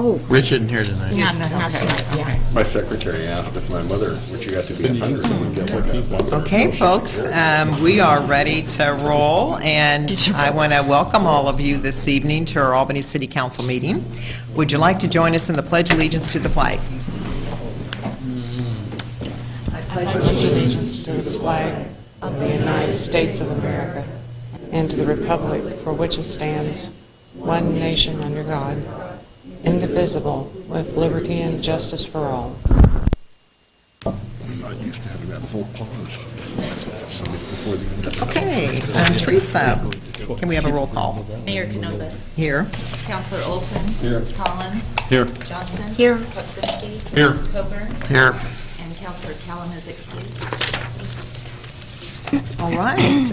Oh, Rich isn't here tonight. not tonight, yeah. My secretary asked if my mother, when she got to be 100, would get like a one. Okay, folks, we are ready to roll, and I want to welcome all of you this evening to our Albany City Council meeting. Would you like to join us in the Pledge Allegiance to the flag? I pledge allegiance to the flag of the United States of America and to the republic for which it stands, one nation under God, indivisible, with liberty and justice for all. I'm not used to having that full pause. So before the end of the Okay, Teresa, can we have a roll call? Mayor Canova. Here. Councilor Olson. Here. Collins. Here. Johnson. Here. Kopsinski. Here. Coburn. Here. And Councilor Callum is excused. All right.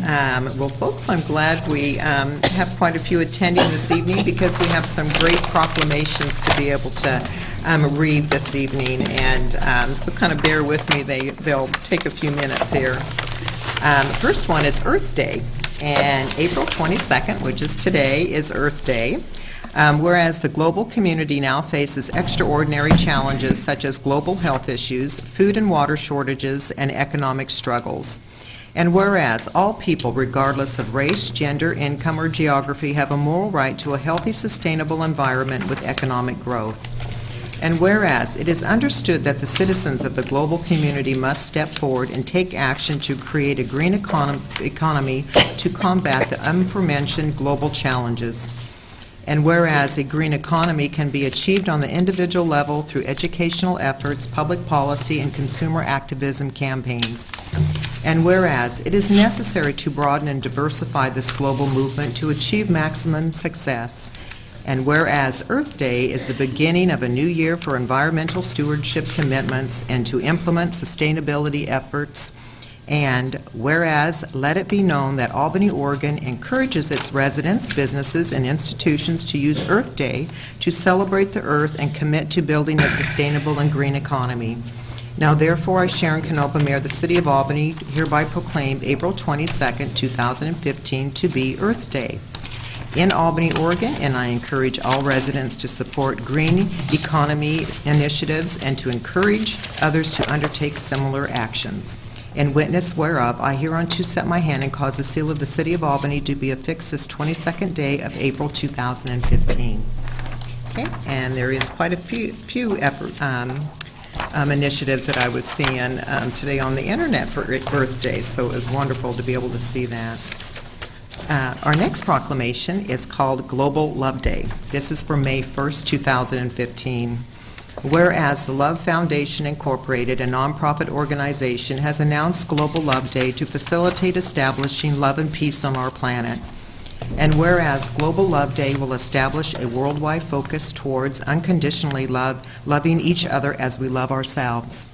Well, folks, I'm glad we have quite a few attending this evening because we have some great proclamations to be able to read this evening. And so kind of bear with me. They'll take a few minutes here. The first one is Earth Day. And April 22nd, which is today, is Earth Day. Whereas the global community now faces extraordinary challenges such as global health issues, food and water shortages, and economic struggles. And whereas all people, regardless of race, gender, income, or geography, have a moral right to a healthy, sustainable environment with economic growth. And whereas it is understood that the citizens of the global community must step forward and take action to create a green economy to combat the aforementioned global challenges. And whereas a green economy can be achieved on the individual level through educational efforts, public policy, and consumer activism campaigns. And whereas it is necessary to broaden and diversify this global movement to achieve maximum success. And whereas Earth Day is the beginning of a new year for environmental stewardship commitments and to implement sustainability efforts. And whereas, let it be known that Albany, Oregon encourages its residents, businesses, and institutions to use Earth Day to celebrate the Earth and commit to building a sustainable and green economy. Now therefore, I, Sharon Canopa, Mayor of the City of Albany, hereby proclaim April 22nd, 2015 to be Earth Day in Albany, Oregon, and I encourage all residents to support green economy initiatives and to encourage others to undertake similar actions. In witness whereof, I hereunto set my hand and cause the seal of the City of Albany to be affixed this 22nd day of April 2015. Okay, and there is quite a few initiatives that I was seeing today on the internet for Earth Day, so it was wonderful to be able to see that. Our next proclamation is called Global Love Day. This is for May 1st, 2015. Whereas the Love Foundation Incorporated, a nonprofit organization, has announced Global Love Day to facilitate establishing love and peace on our planet. And whereas Global Love Day will establish a worldwide focus towards unconditionally loving each other as we love ourselves.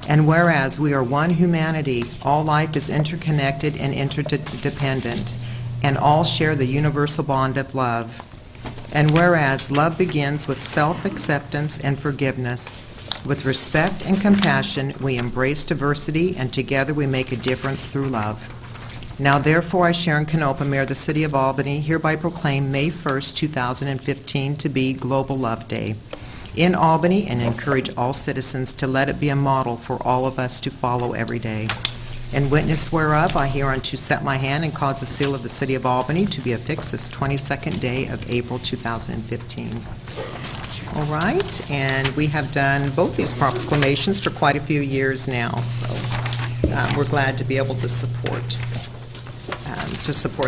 And whereas we are one humanity, all life is interconnected and interdependent, and all share the universal bond of love. And whereas love begins with self-acceptance and forgiveness, with respect and compassion, we embrace diversity, and together we make a difference through love. Now therefore, I, Sharon Canopa, Mayor of the City of Albany, hereby proclaim May 1st, 2015 to be Global Love Day in Albany, and encourage all citizens to let it be a model for all of us to follow every day. In witness whereof, I hereunto set my hand and cause the seal of the City of Albany to be affixed this 22nd day of April 2015. All right, and we have done both these proclamations for quite a few years now, so we're glad to be able to support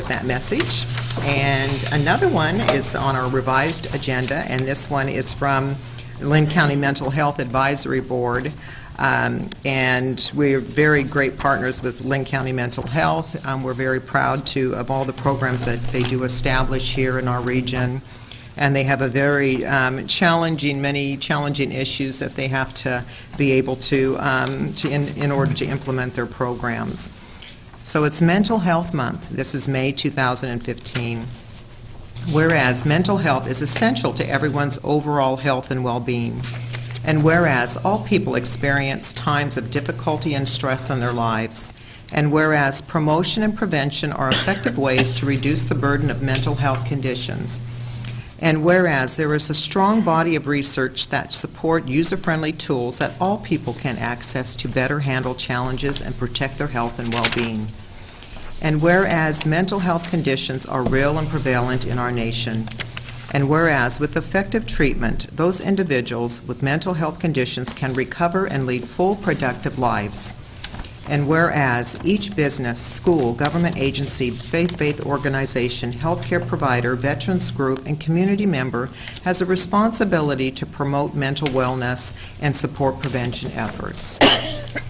that message. And another one is on our revised agenda, and this one is from Lynn County Mental Health Advisory Board. And we're very great partners with Lynn County Mental Health. We're very proud of all the programs that they do establish here in our region. And they have a very many challenging issues that they have to be able to in order to implement their programs. So it's Mental Health Month. This is May 2015. Whereas mental health is essential to everyone's overall health and well-being. And whereas all people experience times of difficulty and stress in their lives, and whereas promotion and prevention are effective ways to reduce the burden of mental health conditions, And whereas there is a strong body of research that support user-friendly tools that all people can access to better handle challenges and protect their health and well-being. And whereas mental health conditions are real and prevalent in our nation. And whereas with effective treatment, those individuals with mental health conditions can recover and lead full, productive lives. And whereas each business, school, government agency, faith-based organization, healthcare provider, veterans group, and community member has a responsibility to promote mental wellness and support prevention efforts.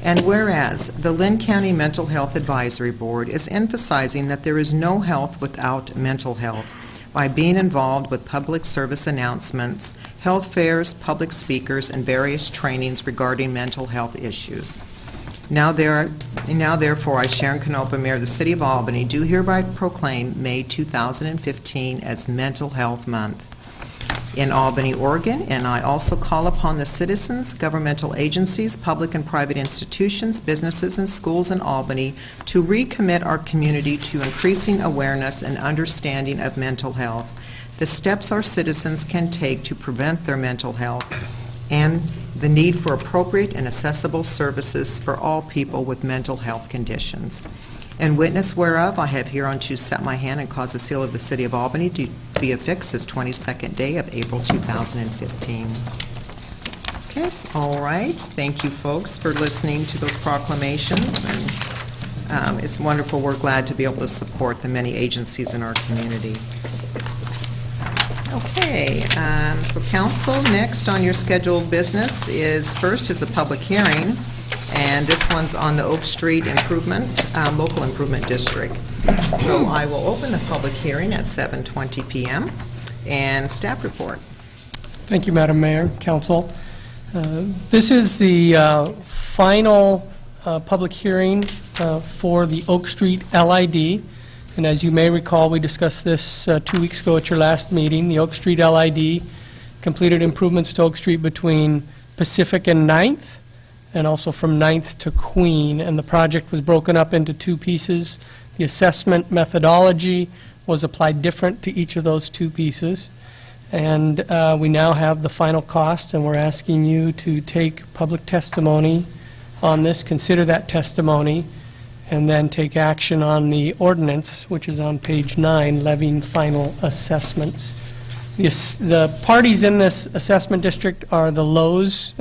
And whereas the Lynn County Mental Health Advisory Board is emphasizing that there is no health without mental health by being involved with public service announcements, health fairs, public speakers, and various trainings regarding mental health issues. Now therefore, I, Sharon Canopa, Mayor of the City of Albany, do hereby proclaim May 2015 as Mental Health Month in Albany, Oregon, and I also call upon the citizens, governmental agencies, public and private institutions, businesses, and schools in Albany to recommit our community to increasing awareness and understanding of mental health, the steps our citizens can take to prevent their mental health, and the need for appropriate and accessible services for all people with mental health conditions. In witness whereof, I have hereunto set my hand and caused the seal of the City of Albany to be affixed this 22nd day of April 2015. Okay, all right. Thank you, folks, for listening to those proclamations. And it's wonderful. We're glad to be able to support the many agencies in our community. Okay, so council, next on your scheduled business first is a public hearing, and this one's on the Oak Street Improvement, Local Improvement District. So I will open the public hearing at 7:20 p.m. and staff report. Thank you, Madam Mayor, Council. This is the final public hearing for the Oak Street LID. And as you may recall, we discussed this 2 weeks ago at your last meeting. The Oak Street LID completed improvements to Oak Street between Pacific and 9th, and also from 9th to Queen. And the project was broken up into two pieces. The assessment methodology was applied different to each of those two pieces. And we now have the final cost, and we're asking you to take public testimony on this, consider that testimony, and then take action on the ordinance, which is on page 9, levying final assessments. The parties in this assessment district are the Lowe's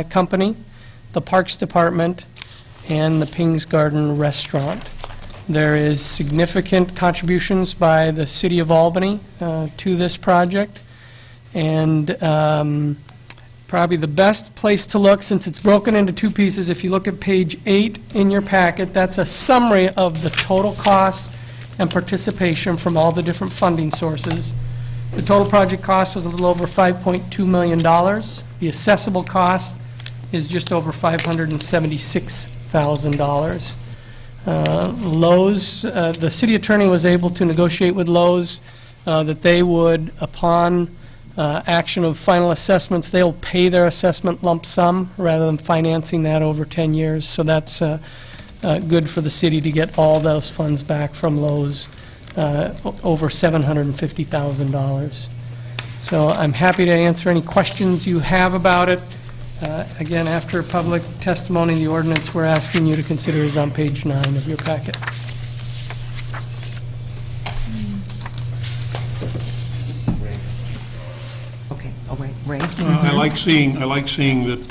Company, the Parks Department, and the Ping's Garden Restaurant. There is significant contributions by the City of Albany to this project, and probably the best place to look, since it's broken into two pieces, if you look at page 8 in your packet, that's a summary of the total costs and participation from all the different funding sources. The total project cost was a little over $5.2 million. The assessable cost is just over $576,000. Lowe's, the city attorney was able to negotiate with Lowe's that they would, upon action of final assessments, they'll pay their assessment lump sum rather than financing that over 10 years. So that's good for the city to get all those funds back from Lowe's, over $750,000. So I'm happy to answer any questions you have about it. Again, after public testimony, the ordinance we're asking you to consider is on page 9 of your packet. Ray? I like seeing that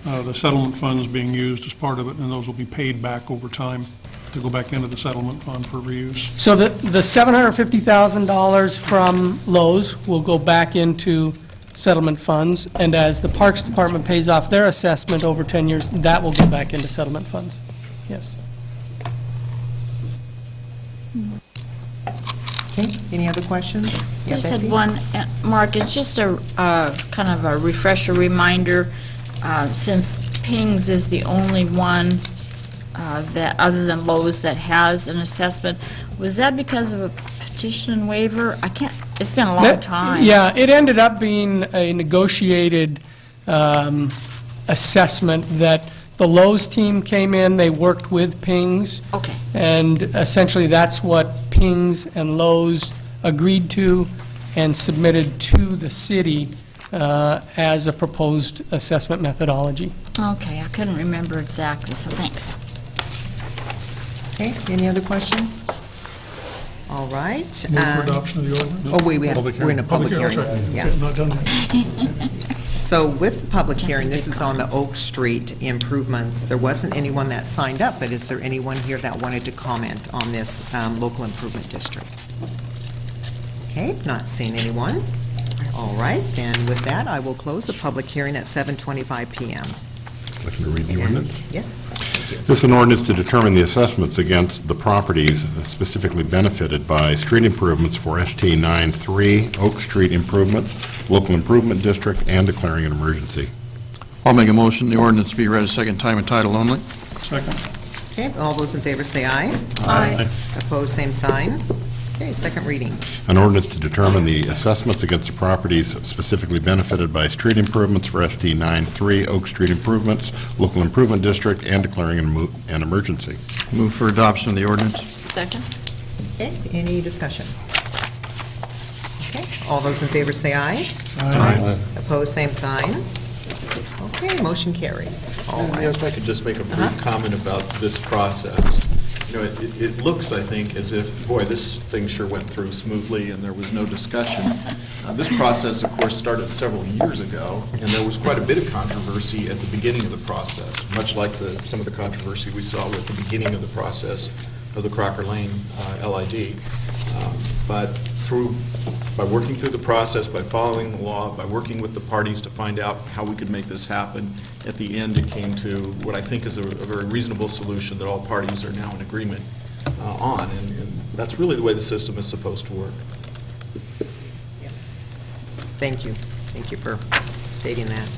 the settlement funds being used as part of it, and those will be paid back over time to go back into the settlement fund for reuse. So the $750,000 from Lowe's will go back into settlement funds, and as the Parks Department pays off their assessment over 10 years, that will go back into settlement funds. Yes. Okay, any other questions? I Yeah, just Bessie? had one, Mark, it's just a kind of a refresher reminder, since Ping's is the only one that, other than Lowe's, that has an assessment, was that because of a petition waiver? I can't, it's been a long time. Yeah, it ended up being a negotiated assessment that the Lowe's team came in, they worked with Ping's. Okay. And essentially that's what Ping's and Lowe's agreed to, and submitted to the city as a proposed assessment methodology. Okay, I couldn't remember exactly, so thanks. Okay, any other questions? All right. Move for adoption of the ordinance? Oh, we're in a public hearing. That's right. Yeah. Okay, not done yet. So with the public hearing, this is on the Oak Street improvements. There wasn't anyone that signed up, but is there anyone here that wanted to comment on this local improvement district? Okay, not seeing anyone. All right, then with that, I will close the public hearing at 7:25 PM. Looking to read the ordinance? Yes? This is an ordinance to determine the assessments against the properties specifically benefited by street improvements for ST 93 Oak Street improvements, local improvement district, and declaring an emergency. I'll make a motion, the ordinance be read a second time in title only. Second. Okay, all those in favor say aye. Aye. Opposed, same sign. Okay, second reading. An ordinance to determine the assessments against the properties specifically benefited by street improvements for ST 93 Oak Street improvements, local improvement district, and declaring an emergency. Move for adoption of the ordinance. Second? Okay, any discussion? Okay, all those in favor say aye. Opposed, same sign. Okay, motion carried. All Yeah, right. If I could just make a brief comment about this process. You know, it looks, I think, as if, boy, this thing sure went through smoothly and there was no discussion. This process, of course, started several years ago, and there was quite a bit of controversy at the beginning of the process, much like some of the controversy we saw with the beginning of the process of the Crocker Lane LID. But by working through the process, by following the law, by working with the parties to find out how we could make this happen, at the end it came to what I think is a very reasonable solution that all parties are now in agreement on, and that's really the way the system is supposed to work. Thank you. Thank you for stating that.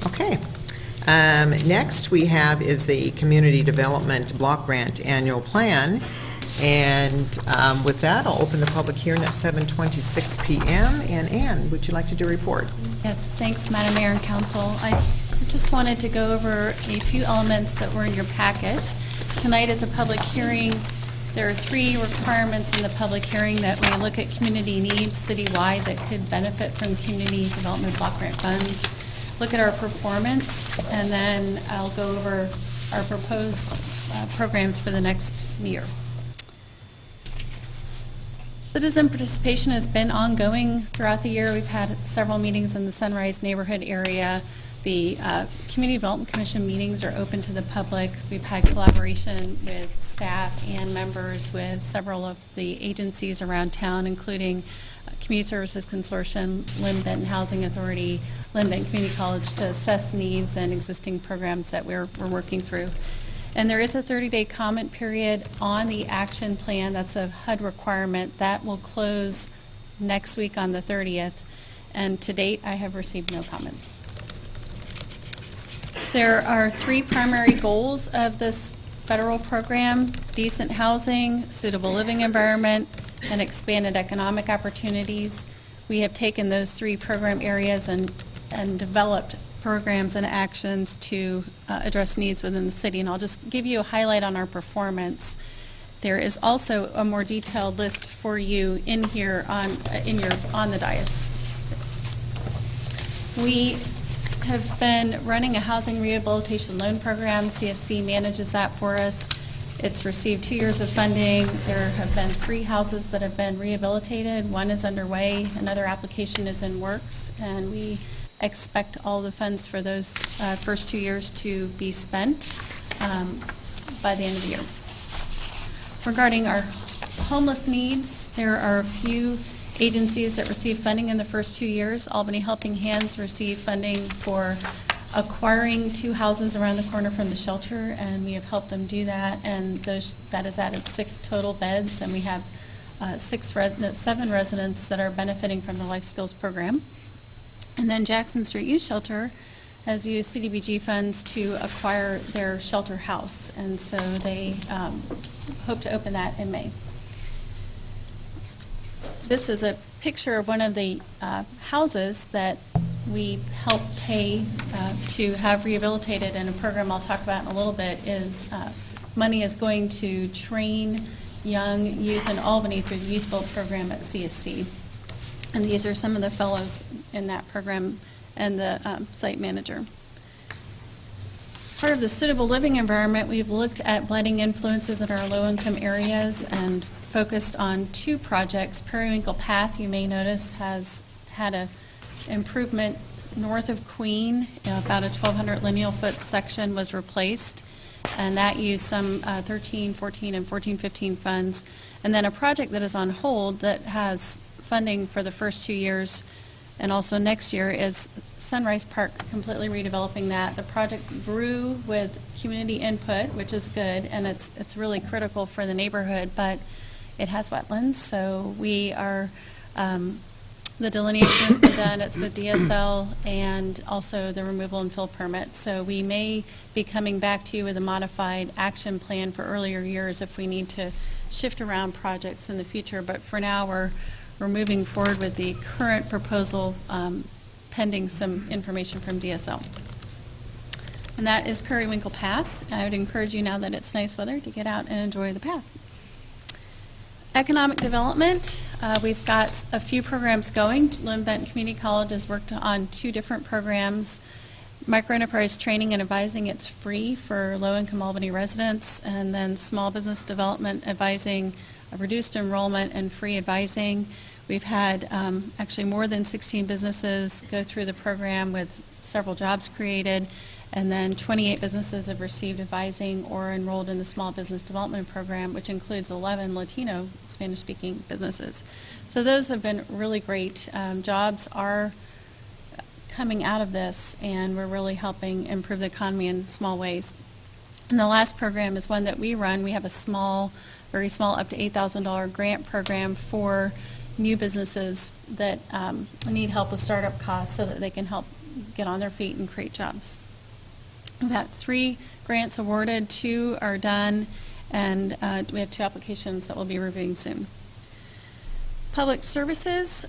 Okay. Next we have is the Community Development Block Grant Annual Plan. And with that, I'll open the public hearing at 7:26 PM. And Ann, would you like to do a report? Yes, thanks, Madam Mayor and Council. I just wanted to go over a few elements that were in your packet. Tonight is a public hearing. There are 3 requirements in the public hearing that we look at community needs citywide that could benefit from community development block grant funds, look at our performance, and then I'll go over our proposed programs for the next year. Citizen participation has been ongoing throughout the year. We've had several meetings in the Sunrise neighborhood area. The Community Development Commission meetings are open to the public. We've had collaboration with staff and members with several of the agencies around town, including Community Services Consortium, Lynn Benton Housing Authority, Lynn Benton Community College, to assess needs and existing programs that we're working through. And there is a 30-day comment period on the action plan. That's a HUD requirement. That will close next week on the 30th. And to date, I have received no comment. There are 3 primary goals of this federal program: decent housing, suitable living environment, and expanded economic opportunities. We have taken those 3 program areas and developed programs and actions to address needs within the city. And I'll just give you a highlight on our performance. There is also a more detailed list for you in here on the dais. We have been running a housing rehabilitation loan program. CSC manages that for us. It's received 2 years of funding. There have been 3 houses that have been rehabilitated. 1 is underway. Another application is in works, and we expect all the funds for those first 2 years to be spent by the end of the year. Regarding our homeless needs, there are a few agencies that receive funding in the first 2 years. Albany Helping Hands received funding for acquiring 2 houses around the corner from the shelter, and we have helped them do that, and that has added 6 total beds, and we have 7 residents that are benefiting from the Life Skills program. And then Jackson Street Youth Shelter has used CDBG funds to acquire their shelter house, and so they hope to open that in May. This is a picture of one of the houses that we helped pay to have rehabilitated, and a program I'll talk about in a little bit is money is going to train young youth in Albany through the Youth Build program at CSC. And these are some of the fellows in that program and the site manager. Part of the suitable living environment, we've looked at blending influences in our low-income areas and focused on 2 projects. Periwinkle Path, you may notice, has had a improvement north of Queen. About a 1,200 lineal foot section was replaced, and that used some 13, 14, and 14, 15 funds. And then a project that is on hold that has funding for the first 2 years and also next year is Sunrise Park, completely redeveloping that. The project grew with community input, which is good, and it's really critical for the neighborhood, but it has wetlands, so we are, the delineation has been done, it's with DSL, and also the removal and fill permit. So we may be coming back to you with a modified action plan for earlier years if we need to shift around projects in the future, but for now, we're moving forward with the current proposal pending some information from DSL. And that is Periwinkle Path. I would encourage you, now that it's nice weather, to get out and enjoy the path. Economic development, we've got a few programs going. Lynn Benton Community College has worked on 2 different programs. Microenterprise training and advising, it's free for low-income Albany residents, and then small business development advising, reduced enrollment and free advising. We've had actually more than 16 businesses go through the program with several jobs created, and then 28 businesses have received advising or enrolled in the small business development program, which includes 11 Latino Spanish-speaking businesses. So those have been really great. Jobs are coming out of this, and we're really helping improve the economy in small ways. And the last program is one that we run. We have a small, very small, up to $8,000 grant program for new businesses that need help with startup costs so that they can help get on their feet and create jobs. We've got 3 grants awarded, 2 are done, and we have 2 applications that we'll be reviewing soon. Public services,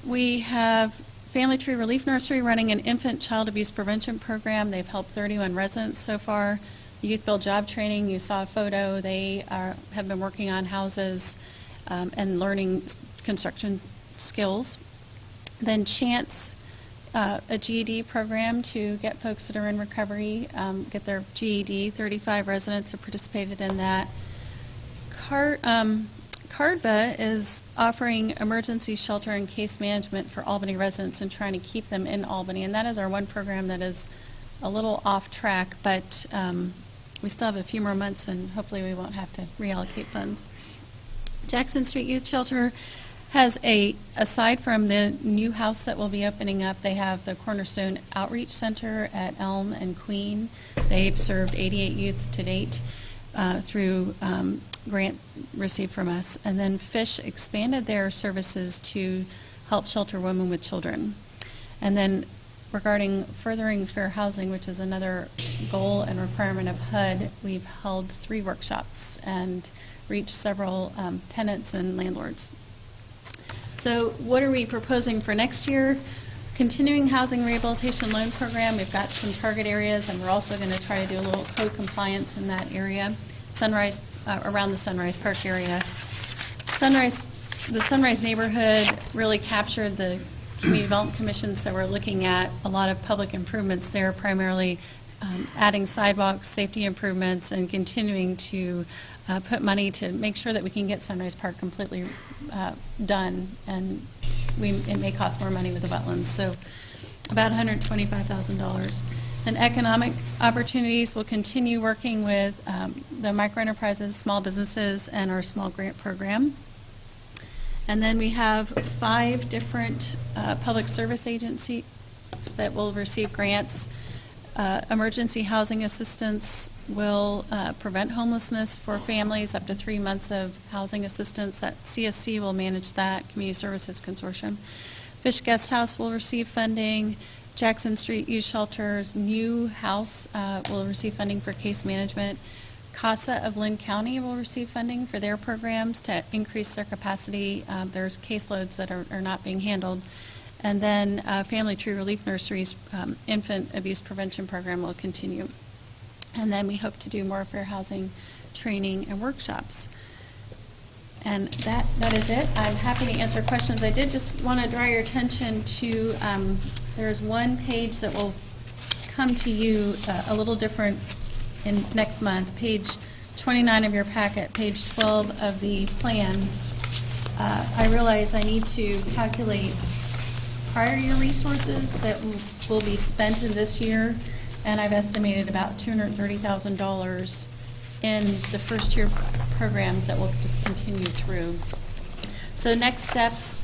we have Family Tree Relief Nursery running an infant child abuse prevention program. They've helped 31 residents so far. Youth Build Job Training, you saw a photo. They have been working on houses and learning construction skills. Then Chance, a GED program to get folks that are in recovery get their GED. 35 residents have participated in that. CARDVA is offering emergency shelter and case management for Albany residents and trying to keep them in Albany. And that is our one program that is a little off track, but we still have a few more months, and hopefully we won't have to reallocate funds. Jackson Street Youth Shelter has aside from the new house that will be opening up, they have the Cornerstone Outreach Center at Elm and Queen. They've served 88 youth to date through grant received from us. And then Fish expanded their services to help shelter women with children. And then regarding furthering fair housing, which is another goal and requirement of HUD, we've held 3 workshops and reached several tenants and landlords. So what are we proposing for next year? Continuing housing rehabilitation loan program. We've got some target areas, and we're also going to try to do a little code compliance in that area. Sunrise, around the Sunrise Park area. The Sunrise neighborhood really captured the Community Development Commission, so we're looking at a lot of public improvements there, primarily adding sidewalks, safety improvements, and continuing to put money to make sure that we can get Sunrise Park completely done, and it may cost more money with the wetlands, so about $125,000. And economic opportunities, will continue working with the microenterprises, small businesses, and our small grant program. And then we have 5 different public service agencies that will receive grants. Emergency housing assistance will prevent homelessness for families, up to 3 months of housing assistance. That CSC will manage that, Community Services Consortium. Fish Guest House will receive funding. Jackson Street Youth Shelter's new house will receive funding for case management. CASA of Lynn County will receive funding for their programs to increase their capacity. There's caseloads that are not being handled. And then Family Tree Relief Nursery's infant abuse prevention program will continue. And then we hope to do more fair housing training and workshops. And that is it. I'm happy to answer questions. I did just want to draw your attention to, there's one page that will come to you a little different in next month, page 29 of your packet, page 12 of the plan. I realize I need to calculate prior year resources that will be spent in this year, and I've estimated about $230,000 in the first year programs that will just continue through. So next steps,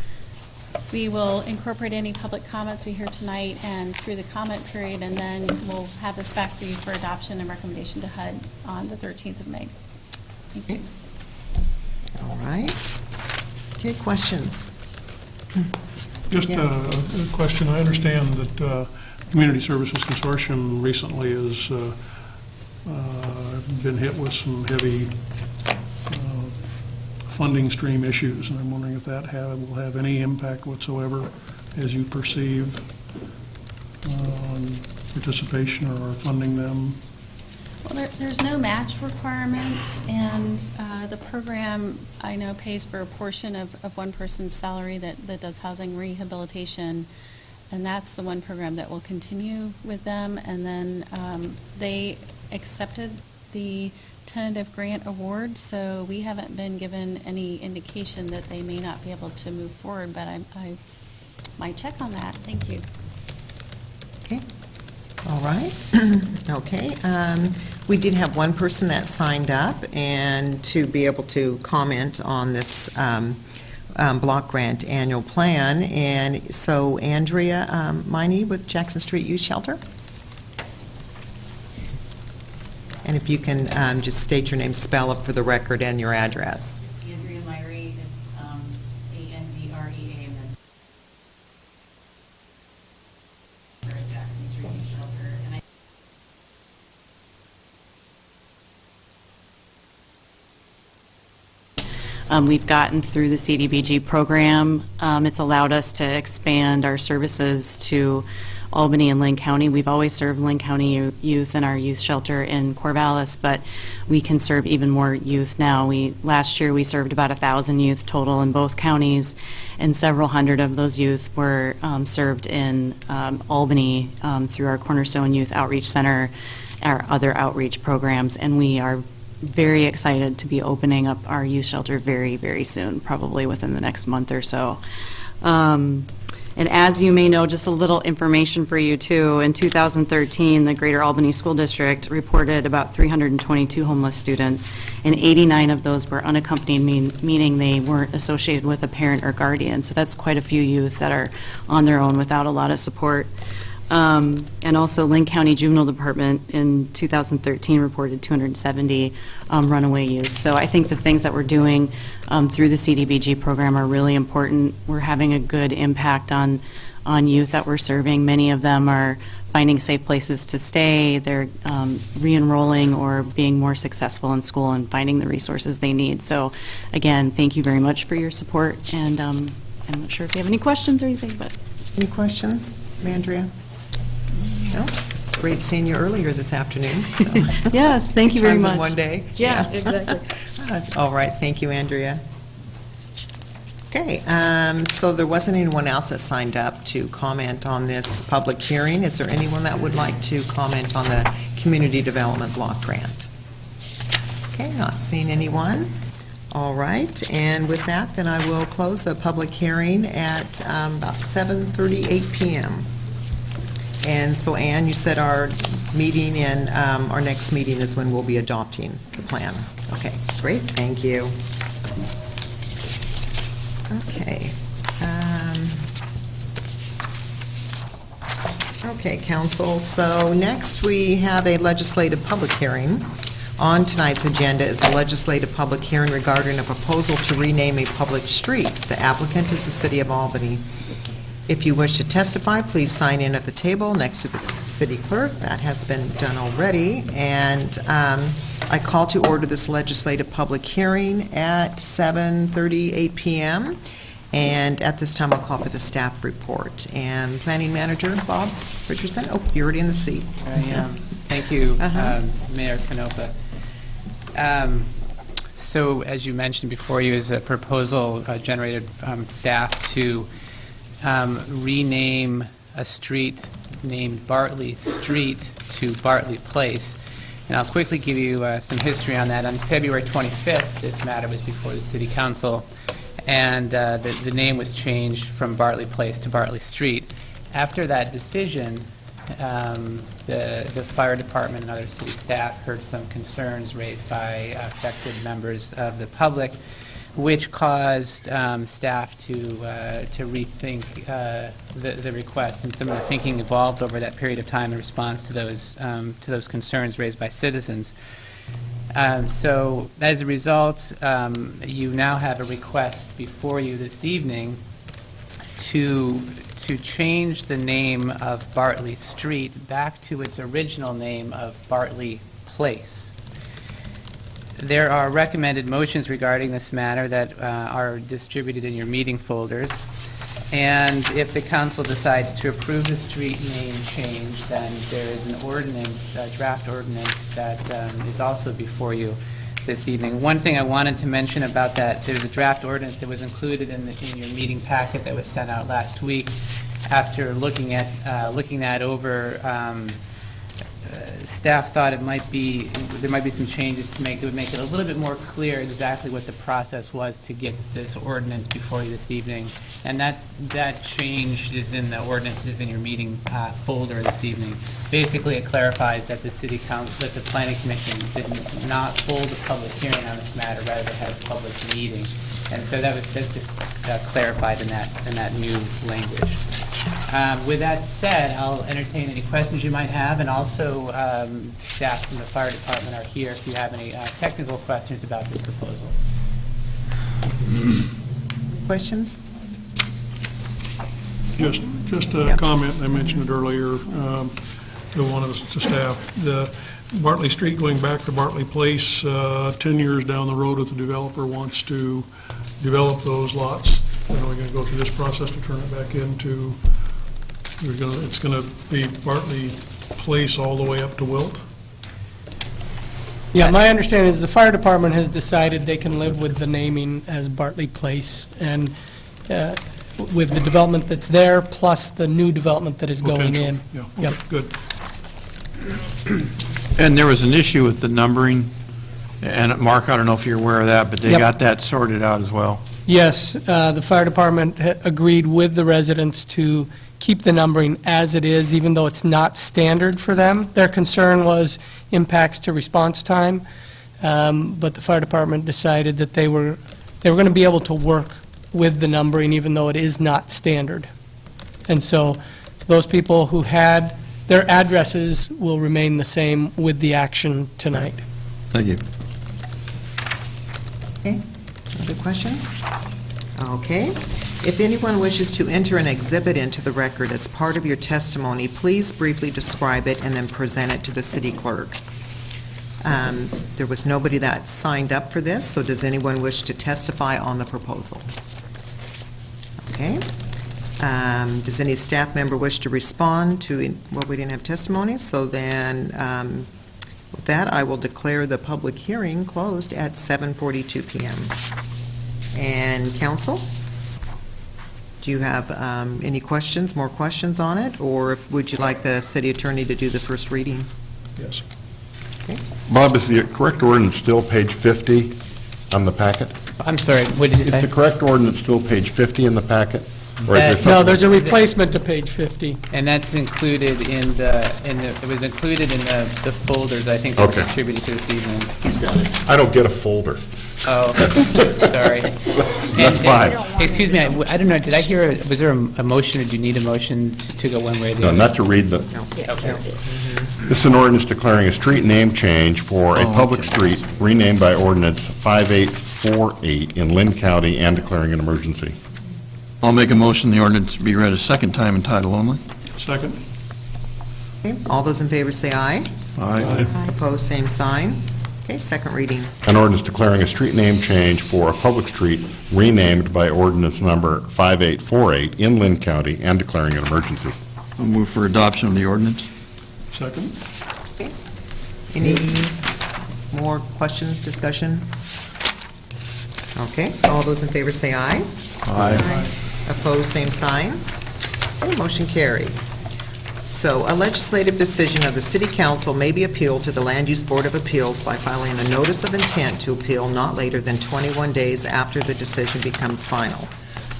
we will incorporate any public comments we hear tonight and through the comment period, and then we'll have this back for you for adoption and recommendation to HUD on the 13th of May. Thank you. All right. Okay, questions? Just Yeah. a question. I understand that Community Services Consortium recently has been hit with some heavy funding stream issues, and I'm wondering if that will have any impact whatsoever as you perceive on participation or funding them. Well, there's no match requirement, and the program, I know, pays for a portion of one person's salary that does housing rehabilitation, and that's the one program that will continue with them. And then they accepted the tentative grant award, so we haven't been given any indication that they may not be able to move forward, but I might check on that. Thank you. Okay. All right. Okay. We did have one person that signed up and to be able to comment on this block grant annual plan. And so Andrea Miney with Jackson Street Youth Shelter. And if you can just state your name, spell it for the record, and your address. It's Andrea Myrie. It's A-N-D-R-E-A, and then we're at Jackson Street Youth Shelter. And we've gotten through the CDBG program. It's allowed us to expand our services to Albany and Lane County. We've always served Lane County youth in our youth shelter in Corvallis, but we can serve even more youth now. Last year we served about 1,000 youth total in both counties, and several hundred of those youth were served in Albany through our Cornerstone Youth Outreach Center, our other outreach programs, and we are very excited to be opening up our youth shelter very, very soon, probably within the next month or so. And as you may know, just a little information for you too, in 2013, the Greater Albany School District reported about 322 homeless students, and 89 of those were unaccompanied, meaning they weren't associated with a parent or guardian. So that's quite a few youth that are on their own without a lot of support. And also Lane County Juvenile Department in 2013 reported 270 runaway youth. So I think the things that we're doing through the CDBG program are really important. We're having a good impact on youth that we're serving. Many of them are finding safe places to stay. They're re-enrolling or being more successful in school and finding the resources they need. So again, thank you very much for your support. And I'm not sure if you have any questions or anything, but. Any questions, Andrea? No? It's great seeing you earlier this afternoon. So. Yes, thank you very Times much. in one day. Yeah, exactly. All right, thank you, Andrea. Okay, so there wasn't anyone else that signed up to comment on this public hearing. Is there anyone that would like to comment on the Community Development Block Grant? Okay, not seeing anyone. All right, and with that, then I will close the public hearing at about 7:38 p.m. And so, Ann, you said our meeting and our next meeting is when we'll be adopting the plan. Okay, great, thank you. Okay. Okay, council, so next we have a legislative public hearing. On tonight's agenda is a legislative public hearing regarding a proposal to rename a public street. The applicant is the City of Albany. If you wish to testify, please sign in at the table next to the city clerk. That has been done already. And I call to order this legislative public hearing at 7:38 p.m. And at this time, I'll call for the staff report. And Planning Manager Bob Richardson, oh, you're already in the seat. I am. Thank you, Uh-huh. Mayor Canopa. So, as you mentioned before you, is a proposal generated from staff to rename a street named Bartley Street to Bartley Place. And I'll quickly give you some history on that. On February 25th, this matter was before the City Council, and the name was changed from Bartley Place to Bartley Street. After that decision, the fire department and other city staff heard some concerns raised by affected members of the public, which caused staff to rethink the request, and some of the thinking evolved over that period of time in response to those concerns raised by citizens. So as a result, you now have a request before you this evening to change the name of Bartley Street back to its original name of Bartley Place. There are recommended motions regarding this matter that are distributed in your meeting folders. And if the council decides to approve the street name change, then there is an ordinance, a draft ordinance that is also before you this evening. One thing I wanted to mention about that, there's a draft ordinance that was included in your meeting packet that was sent out last week. After looking that over, staff thought there might be some changes to make that would make it a little bit more clear exactly what the process was to get this ordinance before you this evening. And that change is in the ordinance, is in your meeting folder this evening. Basically, it clarifies that the City Council, that the Planning Commission did not hold a public hearing on this matter, rather they had a public meeting. And so that's just clarified in that new language. With that said, I'll entertain any questions you might have, and also staff from the fire department are here if you have any technical questions about this proposal. Questions? Just a comment, I mentioned it earlier to one of us, to staff. The Bartley Street going back to Bartley Place, 10 years down the road, if the developer wants to develop those lots, then we're going to go through this process to turn it back into, it's going to be Bartley Place all the way up to Wilt? Yeah, my understanding is the fire department has decided they can live with the naming as Bartley Place, and with the development that's there, plus the new development that is going in. Yeah, Yep. okay, good. And there was an issue with the numbering, and Mark, I don't know if you're aware of that, but they Yep. got that sorted out as well. Yes, the fire department agreed with the residents to keep the numbering as it is, even though it's not standard for them. Their concern was impacts to response time, but the fire department decided that they were going to be able to work with the numbering, even though it is not standard. And so those people who had their addresses will remain the same with the action tonight. Thank you. Okay, other questions? Okay. If anyone wishes to enter an exhibit into the record as part of your testimony, please briefly describe it and then present it to the city clerk. There was nobody that signed up for this, so does anyone wish to testify on the proposal? Okay. Does any staff member wish to respond to, well, we didn't have testimony, so then with that, I will declare the public hearing closed at 7:42 p.m. And council, do you have any questions, more questions on it, or would you like the city attorney to do the first reading? Yes. Okay. Bob, is the correct ordinance still page 50 on the packet? I'm sorry, what did you Is say? the correct ordinance still page 50 in the packet? Or is there No, something- No, there's a replacement to page 50. And that's included it was included in the folders, I think, that were Okay. distributed to this evening. I don't get a folder. Oh, sorry. That's fine. Excuse me, I don't know, did I hear, was there a motion, or do you need a motion to go one way or the No, other? not to read the, Okay. this is an ordinance declaring a street name change for a public street renamed by ordinance 5848 in Lynn County and declaring an emergency. I'll make a motion the ordinance be read a second time in title only. Second? Okay, all those in favor say aye. Aye. Opposed, same sign. Okay, second reading. An ordinance declaring a street name change for a public street renamed by ordinance number 5848 in Lynn County and declaring an emergency. I'll move for adoption of the ordinance. Second? Okay. Any more questions, discussion? Okay, all those in favor say aye. Aye. Opposed, same sign. Okay, motion carried. So, a legislative decision of the City Council may be appealed to the Land Use Board of Appeals by filing a notice of intent to appeal not later than 21 days after the decision becomes final.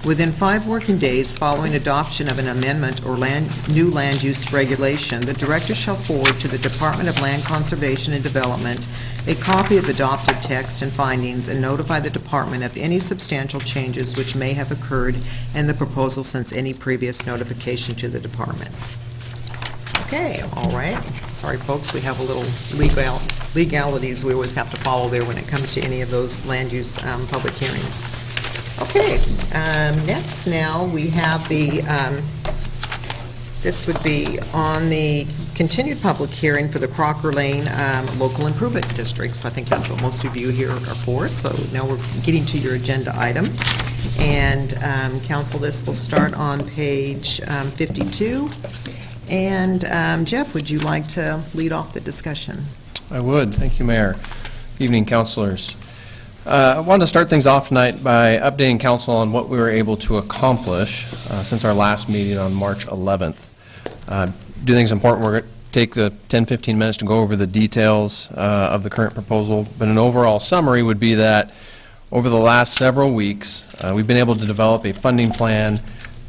Within 5 working days following adoption of an amendment or new land use regulation, the Director shall forward to the Department of Land Conservation and Development a copy of the adopted text and findings and notify the Department of any substantial changes which may have occurred in the proposal since any previous notification to the Department. Okay, all right. Sorry, folks, we have a little legalities we always have to follow there when it comes to any of those land use public hearings. Okay, next now we have the, this would be on the continued public hearing for the Crocker Lane Local Improvement District. So I think that's what most of you here are for. So now we're getting to your agenda item. And Council, this will start on page 52. And Jeff, would you like to lead off the discussion? I would. Thank you, Mayor. Evening, councilors. I wanted to start things off tonight by updating council on what we were able to accomplish since our last meeting on March 11th. Do think it's important we're going to take the 10-15 minutes to go over the details of the current proposal, but an overall summary would be that over the last several weeks, we've been able to develop a funding plan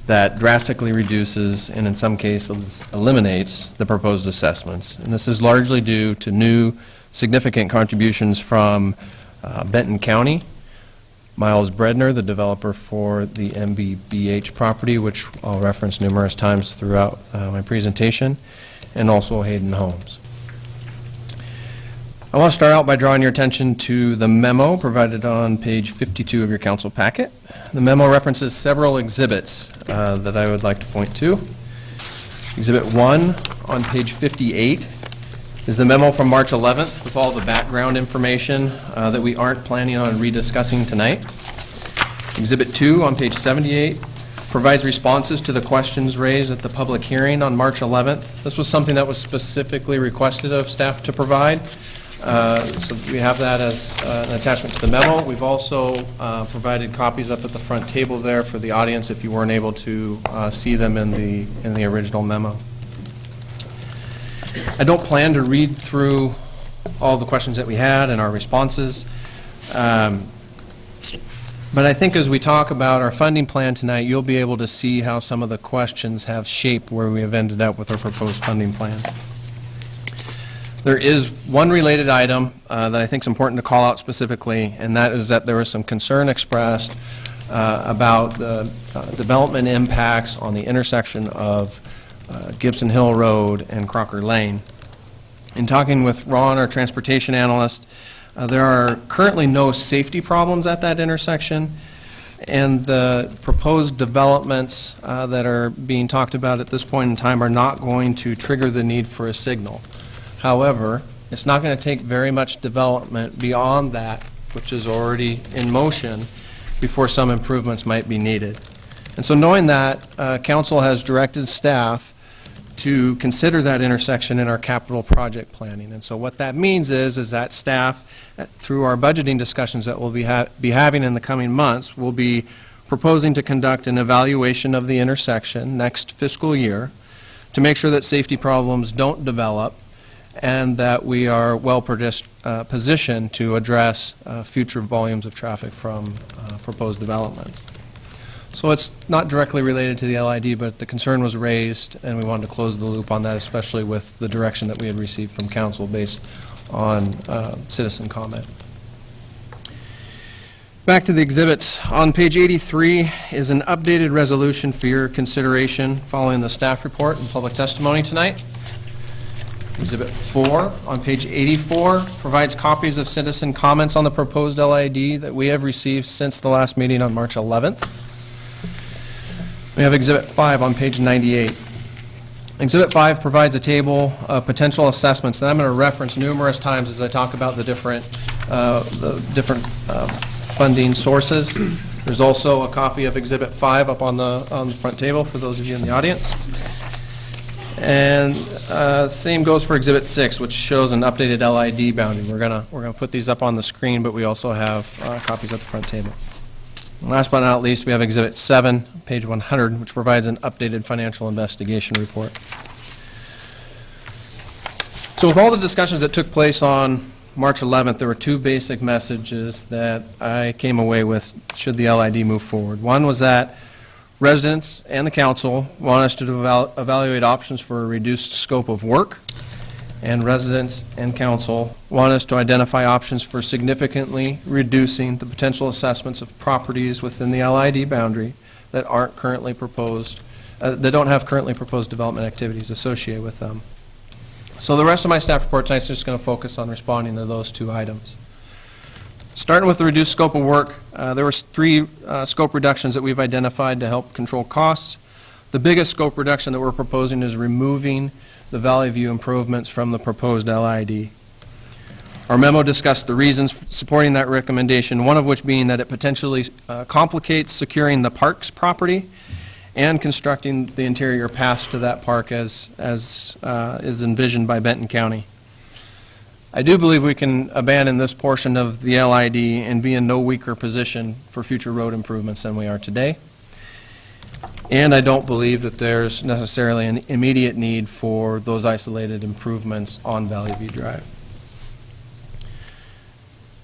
that drastically reduces and in some cases eliminates the proposed assessments. And this is largely due to new significant contributions from Benton County, Miles Bredner, the developer for the MBBH property, which I'll reference numerous times throughout my presentation, and also Hayden Homes. I want to start out by drawing your attention to the memo provided on page 52 of your council packet. The memo references several exhibits that I would like to point to. Exhibit 1 on page 58 is the memo from March 11th with all the background information that we aren't planning on rediscussing tonight. Exhibit 2 on page 78 provides responses to the questions raised at the public hearing on March 11th. This was something that was specifically requested of staff to provide. So we have that as an attachment to the memo. We've also provided copies up at the front table there for the audience if you weren't able to see them in the original memo. I don't plan to read through all the questions that we had and our responses, but I think as we talk about our funding plan tonight, you'll be able to see how some of the questions have shaped where we have ended up with our proposed funding plan. There is one related item that I think is important to call out specifically, and that is that there was some concern expressed about the development impacts on the intersection of Gibson Hill Road and Crocker Lane. In talking with Ron, our transportation analyst, there are currently no safety problems at that intersection, and the proposed developments that are being talked about at this point in time are not going to trigger the need for a signal. However, it's not going to take very much development beyond that, which is already in motion, before some improvements might be needed. And so knowing that, Council has directed staff to consider that intersection in our capital project planning. And so what that means is that staff, through our budgeting discussions that we'll be having in the coming months, will be proposing to conduct an evaluation of the intersection next fiscal year to make sure that safety problems don't develop and that we are well positioned to address future volumes of traffic from proposed developments. So it's not directly related to the LID, but the concern was raised, and we wanted to close the loop on that, especially with the direction that we had received from council based on citizen comment. Back to the exhibits. On page 83 is an updated resolution for your consideration following the staff report and public testimony tonight. Exhibit 4 on page 84 provides copies of citizen comments on the proposed LID that we have received since the last meeting on March 11th. We have Exhibit 5 on page 98. Exhibit 5 provides a table of potential assessments that I'm going to reference numerous times as I talk about the different funding sources. There's also a copy of Exhibit 5 up on the front table for those of you in the audience. And same goes for Exhibit 6, which shows an updated LID boundary. We're gonna put these up on the screen, but we also have copies at the front table. And last but not least, we have Exhibit 7, page 100, which provides an updated financial investigation report. So with all the discussions that took place on March 11th, there were two basic messages that I came away with should the LID move forward. One was that residents and the council want us to evaluate options for a reduced scope of work, and residents and council want us to identify options for significantly reducing the potential assessments of properties within the LID boundary that aren't currently proposed, that don't have currently proposed development activities associated with them. So the rest of my staff report tonight is just going to focus on responding to those two items. Starting with the reduced scope of work, there were three scope reductions that we've identified to help control costs. The biggest scope reduction that we're proposing is removing the Valley View improvements from the proposed LID. Our memo discussed the reasons supporting that recommendation, one of which being that it potentially complicates securing the park's property and constructing the interior paths to that park as is envisioned by Benton County. I do believe we can abandon this portion of the LID and be in no weaker position for future road improvements than we are today. And I don't believe that there's necessarily an immediate need for those isolated improvements on Valley View Drive.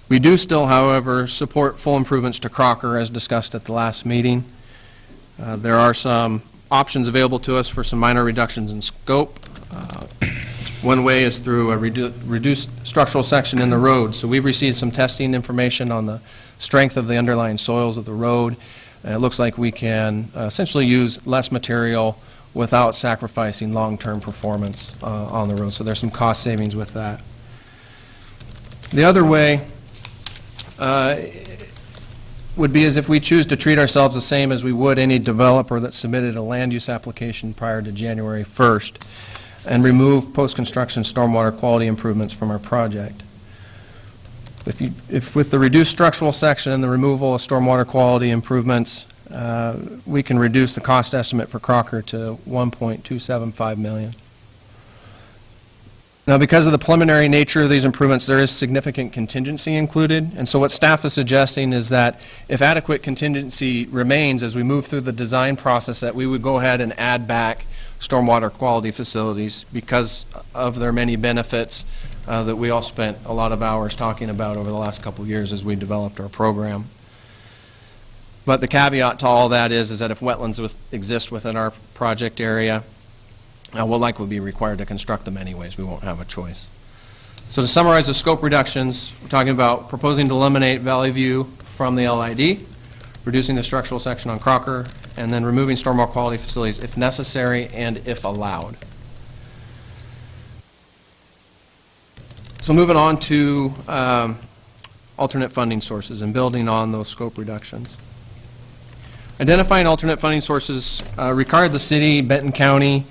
We do still, however, support full improvements to Crocker as discussed at the last meeting. There are some options available to us for some minor reductions in scope. One way is through a reduced structural section in the road. So we've received some testing information on the strength of the underlying soils of the road. It looks like we can essentially use less material without sacrificing long-term performance on the road. So there's some cost savings with that. The other way would be as if we choose to treat ourselves the same as we would any developer that submitted a land use application prior to January 1st and remove post-construction stormwater quality improvements from our project. If with the reduced structural section and the removal of stormwater quality improvements, we can reduce the cost estimate for Crocker to $1.275 million. Now, because of the preliminary nature of these improvements, there is significant contingency included, and so what staff is suggesting is that if adequate contingency remains as we move through the design process, that we would go ahead and add back stormwater quality facilities because of their many benefits that we all spent a lot of hours talking about over the last couple of years as we developed our program. But the caveat to all that is that if wetlands exist within our project area, we'll likely be required to construct them anyways. We won't have a choice. So to summarize the scope reductions, we're talking about proposing to eliminate Valley View from the LID, reducing the structural section on Crocker, and then removing stormwater quality facilities if necessary and if allowed. So moving on to alternate funding sources and building on those scope reductions. Identifying alternate funding sources required the city, Benton County,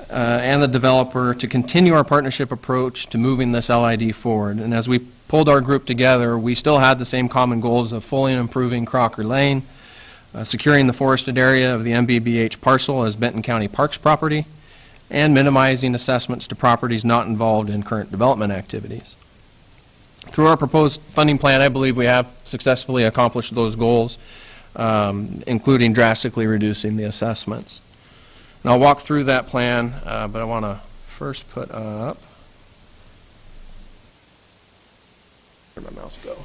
and the developer to continue our partnership approach to moving this LID forward. And as we pulled our group together, we still had the same common goals of fully improving Crocker Lane, securing the forested area of the MBBH parcel as Benton County Parks property, and minimizing assessments to properties not involved in current development activities. Through our proposed funding plan, I believe we have successfully accomplished those goals, including drastically reducing the assessments. And I'll walk through that plan, but I want to first put up, where'd my mouse go?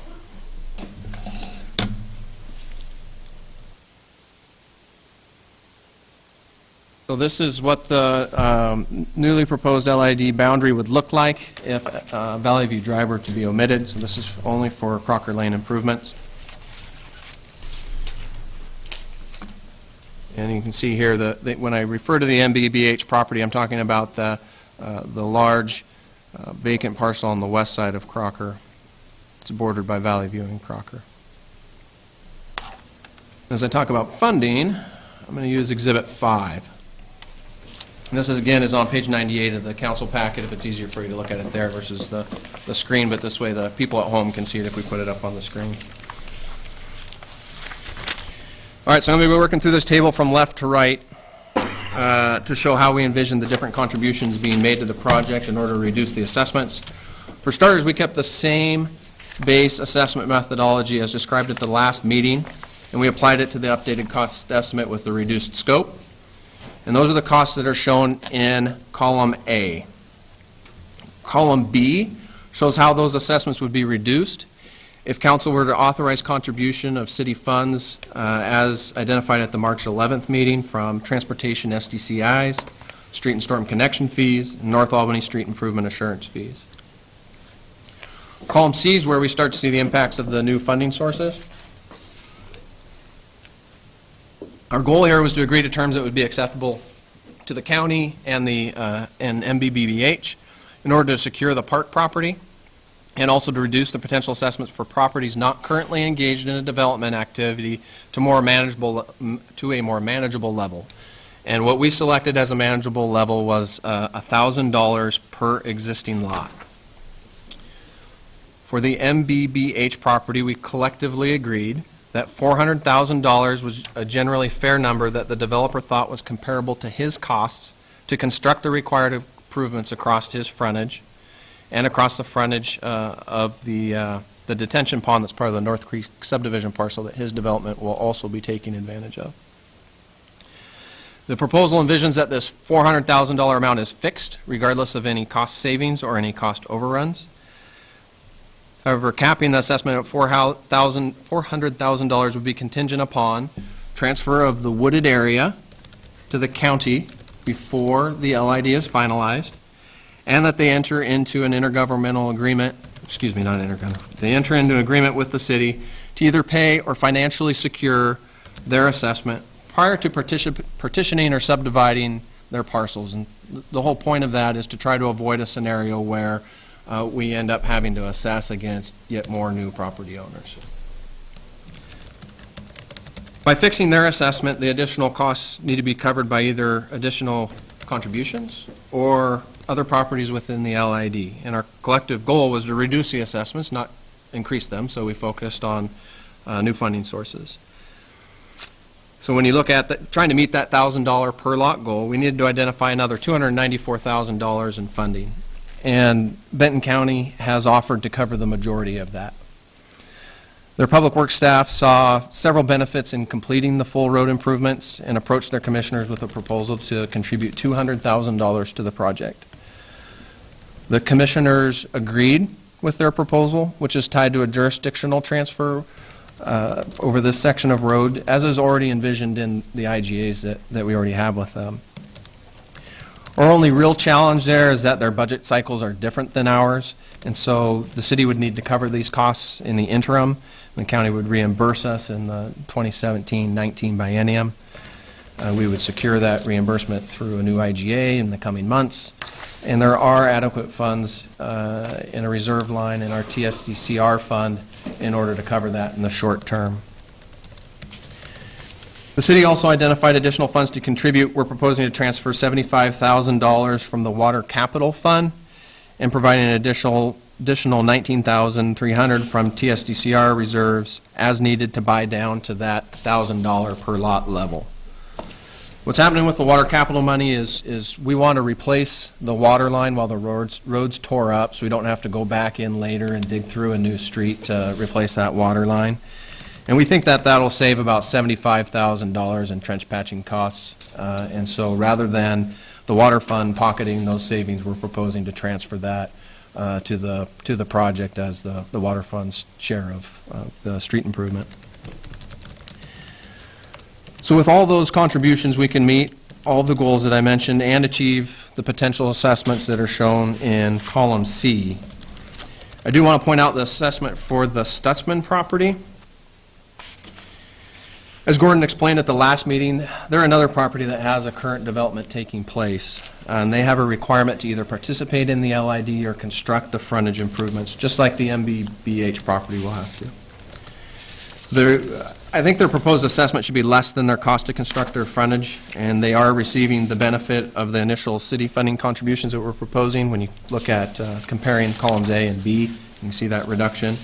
So this is what the newly proposed LID boundary would look like if Valley View Drive were to be omitted. So this is only for Crocker Lane improvements. And you can see here that when I refer to the MBBH property, I'm talking about the large vacant parcel on the west side of Crocker. It's bordered by Valley View and Crocker. As I talk about funding, I'm going to use Exhibit 5. And this, again, is on page 98 of the council packet, if it's easier for you to look at it there versus the screen, but this way the people at home can see it if we put it up on the screen. All right, so I'm going to be working through this table from left to right. to show how we envision the different contributions being made to the project in order to reduce the assessments. For starters, we kept the same base assessment methodology as described at the last meeting, and we applied it to the updated cost estimate with the reduced scope. And those are the costs that are shown in column A. Column B shows how those assessments would be reduced if council were to authorize contribution of city funds as identified at the March 11th meeting from transportation SDCIs, street and storm connection fees, and North Albany street improvement assurance fees. Column C is where we start to see the impacts of the new funding sources. Our goal here was to agree to terms that would be acceptable to the county and the and MBBH in order to secure the park property, and also to reduce the potential assessments for properties not currently engaged in a development activity to a more manageable level. And what we selected as a manageable level was $1,000 per existing lot. For the MBBH property, we collectively agreed that $400,000 was a generally fair number that the developer thought was comparable to his costs to construct the required improvements across his frontage and across the frontage of the detention pond that's part of the North Creek subdivision parcel that his development will also be taking advantage of. The proposal envisions that this $400,000 amount is fixed regardless of any cost savings or any cost overruns. However, capping the assessment at $400,000 would be contingent upon transfer of the wooded area to the county before the LID is finalized, and that they enter into an intergovernmental agreement, they enter into an agreement with the city to either pay or financially secure their assessment prior to partitioning or subdividing their parcels. And the whole point of that is to try to avoid a scenario where we end up having to assess against yet more new property owners. By fixing their assessment, the additional costs need to be covered by either additional contributions or other properties within the LID. And our collective goal was to reduce the assessments, not increase them, so we focused on new funding sources. So when you look at trying to meet that $1,000 per lot goal, we needed to identify another $294,000 in funding. And Benton County has offered to cover the majority of that. Their public works staff saw several benefits in completing the full road improvements and approached their commissioners with a proposal to contribute $200,000 to the project. The commissioners agreed with their proposal, which is tied to a jurisdictional transfer over this section of road, as is already envisioned in the IGAs that we already have with them. Our only real challenge there is that their budget cycles are different than ours, and so the city would need to cover these costs in the interim. The county would reimburse us in the 2017-19 biennium. We would secure that reimbursement through a new IGA in the coming months, and there are adequate funds in a reserve line in our TSDCR fund in order to cover that in the short term. The city also identified additional funds to contribute. We're proposing to transfer $75,000 from the Water Capital Fund and providing an additional $19,300 from TSDCR reserves as needed to buy down to that $1,000 per lot level. What's happening with the water capital money is we want to replace the water line while the roads tore up, so we don't have to go back in later and dig through a new street to replace that water line. And we think that that'll save about $75,000 in trench patching costs. And so rather than the water fund pocketing those savings, we're proposing to transfer that to the project as the water fund's share of the street improvement. So with all those contributions, we can meet all of the goals that I mentioned and achieve the potential assessments that are shown in column C. I do want to point out the assessment for the Stutzman property. As Gordon explained at the last meeting, they're another property that has a current development taking place. And they have a requirement to either participate in the LID or construct the frontage improvements, just like the MBBH property will have to. I think their proposed assessment should be less than their cost to construct their frontage, and they are receiving the benefit of the initial city funding contributions that we're proposing. When you look at comparing columns A and B, you can see that reduction.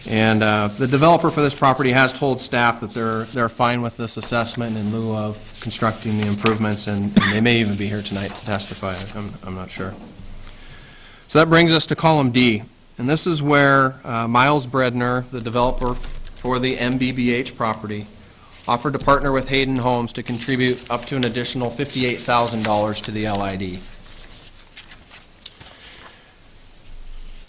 And the developer for this property has told staff that they're fine with this assessment in lieu of constructing the improvements, and they may even be here tonight to testify. I'm not sure. So that brings us to column D, and this is where Miles Bredner, the developer for the MBBH property, offered to partner with Hayden Homes to contribute up to an additional $58,000 to the LID.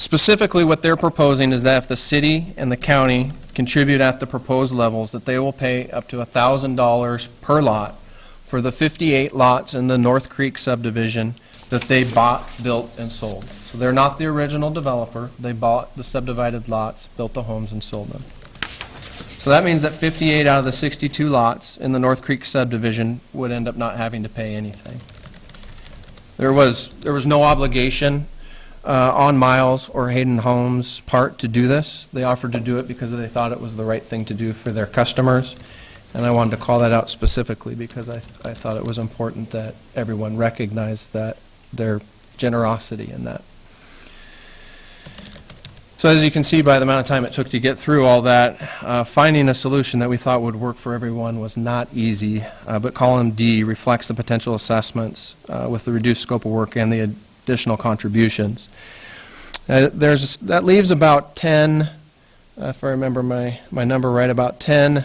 Specifically, what they're proposing is that if the city and the county contribute at the proposed levels, that they will pay up to $1,000 per lot for the 58 lots in the North Creek subdivision that they bought, built, and sold. So they're not the original developer. They bought the subdivided lots, built the homes, and sold them. So that means that 58 out of the 62 lots in the North Creek subdivision would end up not having to pay anything. There was no obligation on Miles or Hayden Homes' part to do this. They offered to do it because they thought it was the right thing to do for their customers, and I wanted to call that out specifically because I thought it was important that everyone recognized that their generosity in that. So as you can see by the amount of time it took to get through all that, finding a solution that we thought would work for everyone was not easy, but column D reflects the potential assessments with the reduced scope of work and the additional contributions. That leaves about 10, if I remember my number right, about 10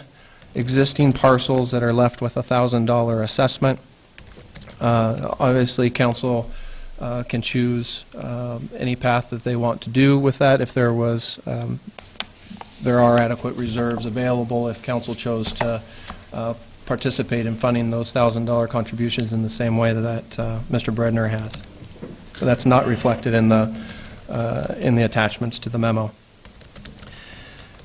existing parcels that are left with a $1,000 assessment. Obviously, council can choose any path that they want to do with that. If there are adequate reserves available, if council chose to participate in funding those $1,000 contributions in the same way that Mr. Bredner has. So that's not reflected in the attachments to the memo.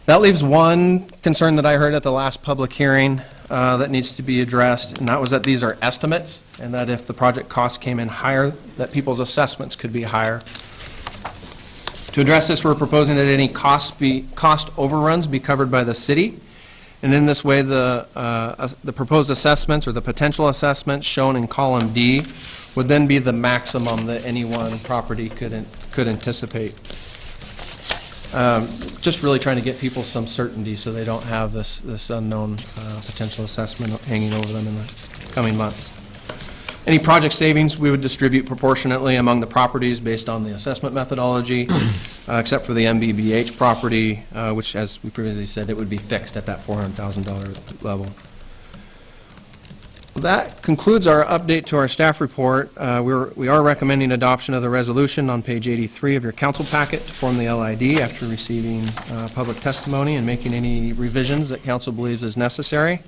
That leaves one concern that I heard at the last public hearing that needs to be addressed, and that was that these are estimates, and that if the project costs came in higher, that people's assessments could be higher. To address this, we're proposing that any cost overruns be covered by the city, and in this way, the proposed assessments or the potential assessments shown in column D would then be the maximum that any one property could anticipate. Just really trying to get people some certainty so they don't have this unknown potential assessment hanging over them in the coming months. Any project savings we would distribute proportionately among the properties based on the assessment methodology, except for the MBBH property, which, as we previously said, it would be fixed at that $400,000 level. That concludes our update to our staff report. We are recommending adoption of the resolution on page 83 of your council packet to form the LID after receiving public testimony and making any revisions that council believes is necessary.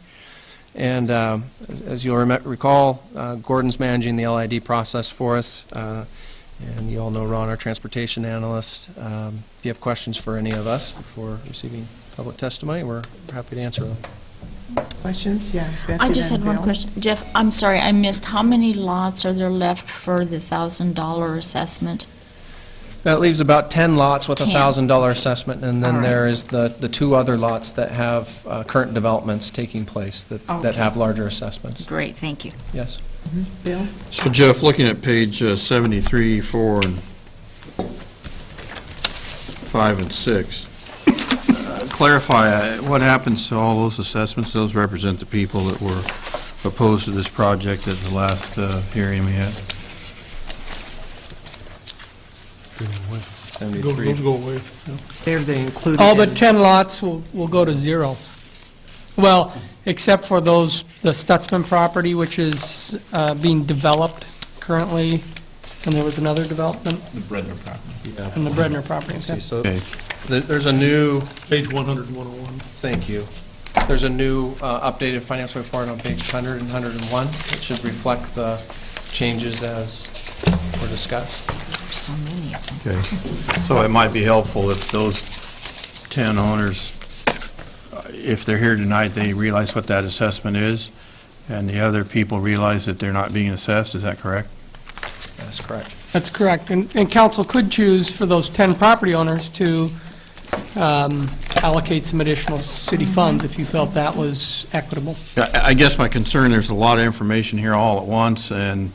And as you'll recall, Gordon's managing the LID process for us. And you all know Ron, our transportation analyst. If you have questions for any of us before receiving public testimony, we're happy to answer them. Questions? Yeah. Bessie, I just then had one Bill. question. Jeff, I'm sorry, I missed. How many lots are there left for the $1,000 assessment? That leaves about 10 lots with a 10. $1,000 assessment, and then All right. there is the two other lots that have current developments taking place that Okay. have larger assessments. Great, thank you. Yes. Bill? So Jeff, looking at page 73, 4, and 5 and 6, clarify, what happens to all those assessments? Those represent the people that were opposed to this project at the last hearing we had. Those go away. Yeah. They included. All but in- 10 lots will go to zero. Well, except for the Stutzman property, which is being developed currently, and there was another development, The Bredner property. and the Bredner property. okay. So Okay. there's a new, Page 100 and 101. thank you, there's a new updated financial report on page 100 and 101. It should reflect the changes as were discussed. So many of them. Okay. So it might be helpful if those 10 owners, if they're here tonight, they realize what that assessment is, and the other people realize that they're not being assessed. Is that correct? That's correct. That's correct. And council could choose for those 10 property owners to allocate some additional city funds if you felt that was equitable. Yeah, I guess my concern, there's a lot of information here all at once, and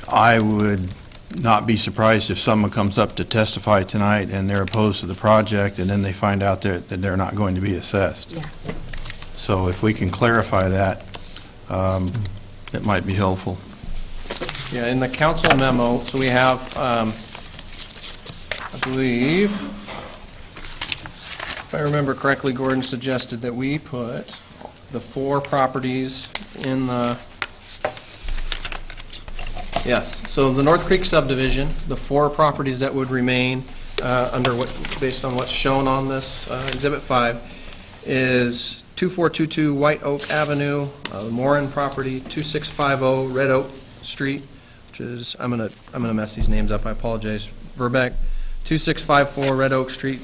I would not be surprised if someone comes up to testify tonight and they're opposed to the project, and then they find out that they're not going to be assessed. Yeah. So if we can clarify that, it might be helpful. Yeah, in the council memo, so we have, I believe, if I remember correctly, Gordon suggested that we put the 4 properties in the, yes, so the North Creek subdivision, the 4 properties that would remain under what, based on what's shown on this Exhibit 5, is 2422 White Oak Avenue, the Moran property, 2650 Red Oak Street, which is, I'm gonna mess these names up, I apologize, Verbeck, 2654 Red Oak Street,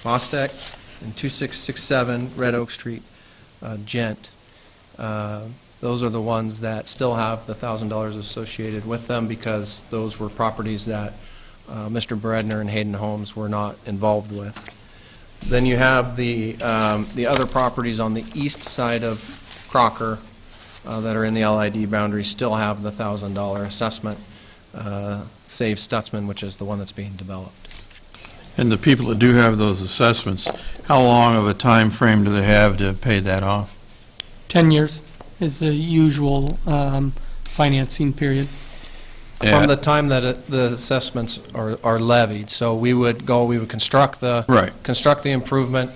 Mostek, and 2667 Red Oak Street, Gent. Those are the ones that still have the $1,000 associated with them because those were properties that Mr. Bredner and Hayden Homes were not involved with. Then you have the other properties on the east side of Crocker that are in the LID boundary still have the $1,000 assessment, save Stutzman, which is the one that's being developed. And the people that do have those assessments, how long of a time frame do they have to pay that off? 10 years is the usual financing period. From the time that the assessments are levied. So we would construct the construct the improvement.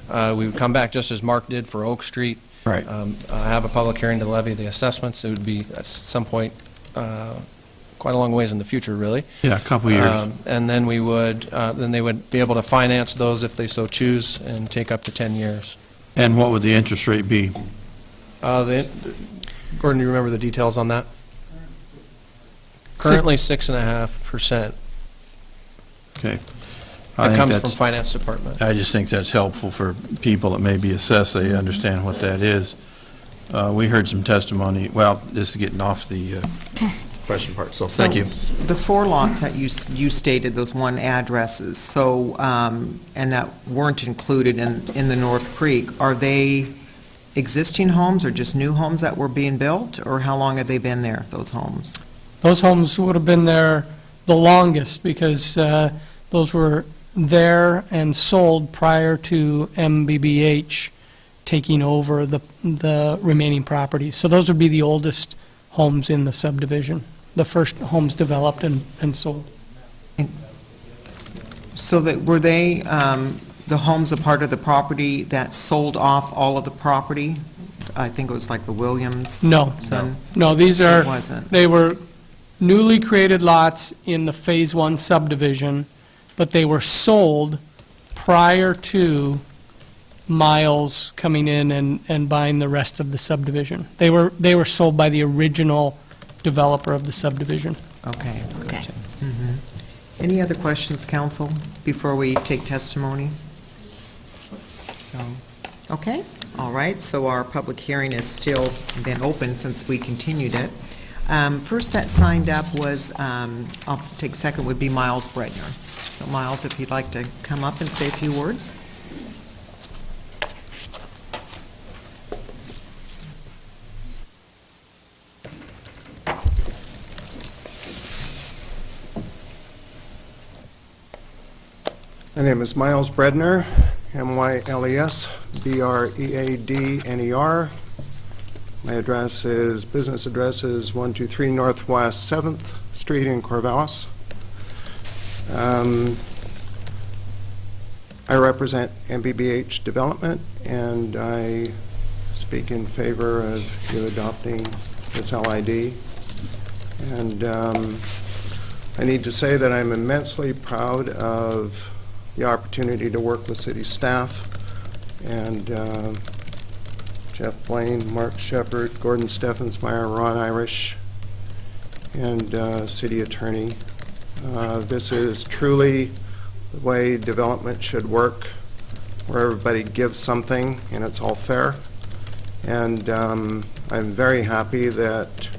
We would come back just as Mark did for Oak Street. Right. Have a public hearing to levy the assessments. It would be at some point quite a long ways in the future, really. Yeah, a couple of years. And then we would then they would be able to finance those if they so choose and take up to 10 years. And what would the interest rate be? Gordon, do you remember the details on that? Currently 6.5%. Okay. That comes from Finance Department. I just think that's helpful for people that may be assessed. They understand what that is. We heard some testimony, well, this is getting off the question part, so thank you. The 4 lots that you stated, those 1 addresses, so, and that weren't included in the North Creek, are they existing homes or just new homes that were being built, or how long have they been there, those homes? Those homes would have been there the longest because those were there and sold prior to MBBH taking over the remaining properties. So those would be the oldest homes in the subdivision, the first homes developed and sold. So that, were they, the homes a part of the property that sold off all of the property? I think it was like the Williams. No, son? no, these It are, wasn't. they were newly created lots in the Phase 1 subdivision, but they were sold prior to Miles coming in and buying the rest of the subdivision. They were sold by the original developer of the subdivision. Okay. Okay. Mhm. Any other questions, council, before we take testimony? So, okay, all right, so our public hearing has still been open since we continued it. First that signed up was, I'll take second, would be Miles Bredner. So Miles, if you'd like to come up and say a few words. My name is Miles Bredner, M-Y-L-E-S, B-R-E-A-D-N-E-R. My business address is 123 Northwest 7th Street in Corvallis. I represent MBBH Development, and I speak in favor of you adopting this LID. And I need to say that I'm immensely proud of the opportunity to work with city staff and Jeff Blaine, Mark Shepard, Gordon Steffensmeyer, Ron Irish, and city attorney. This is truly the way development should work, where everybody gives something and it's all fair. And I'm very happy that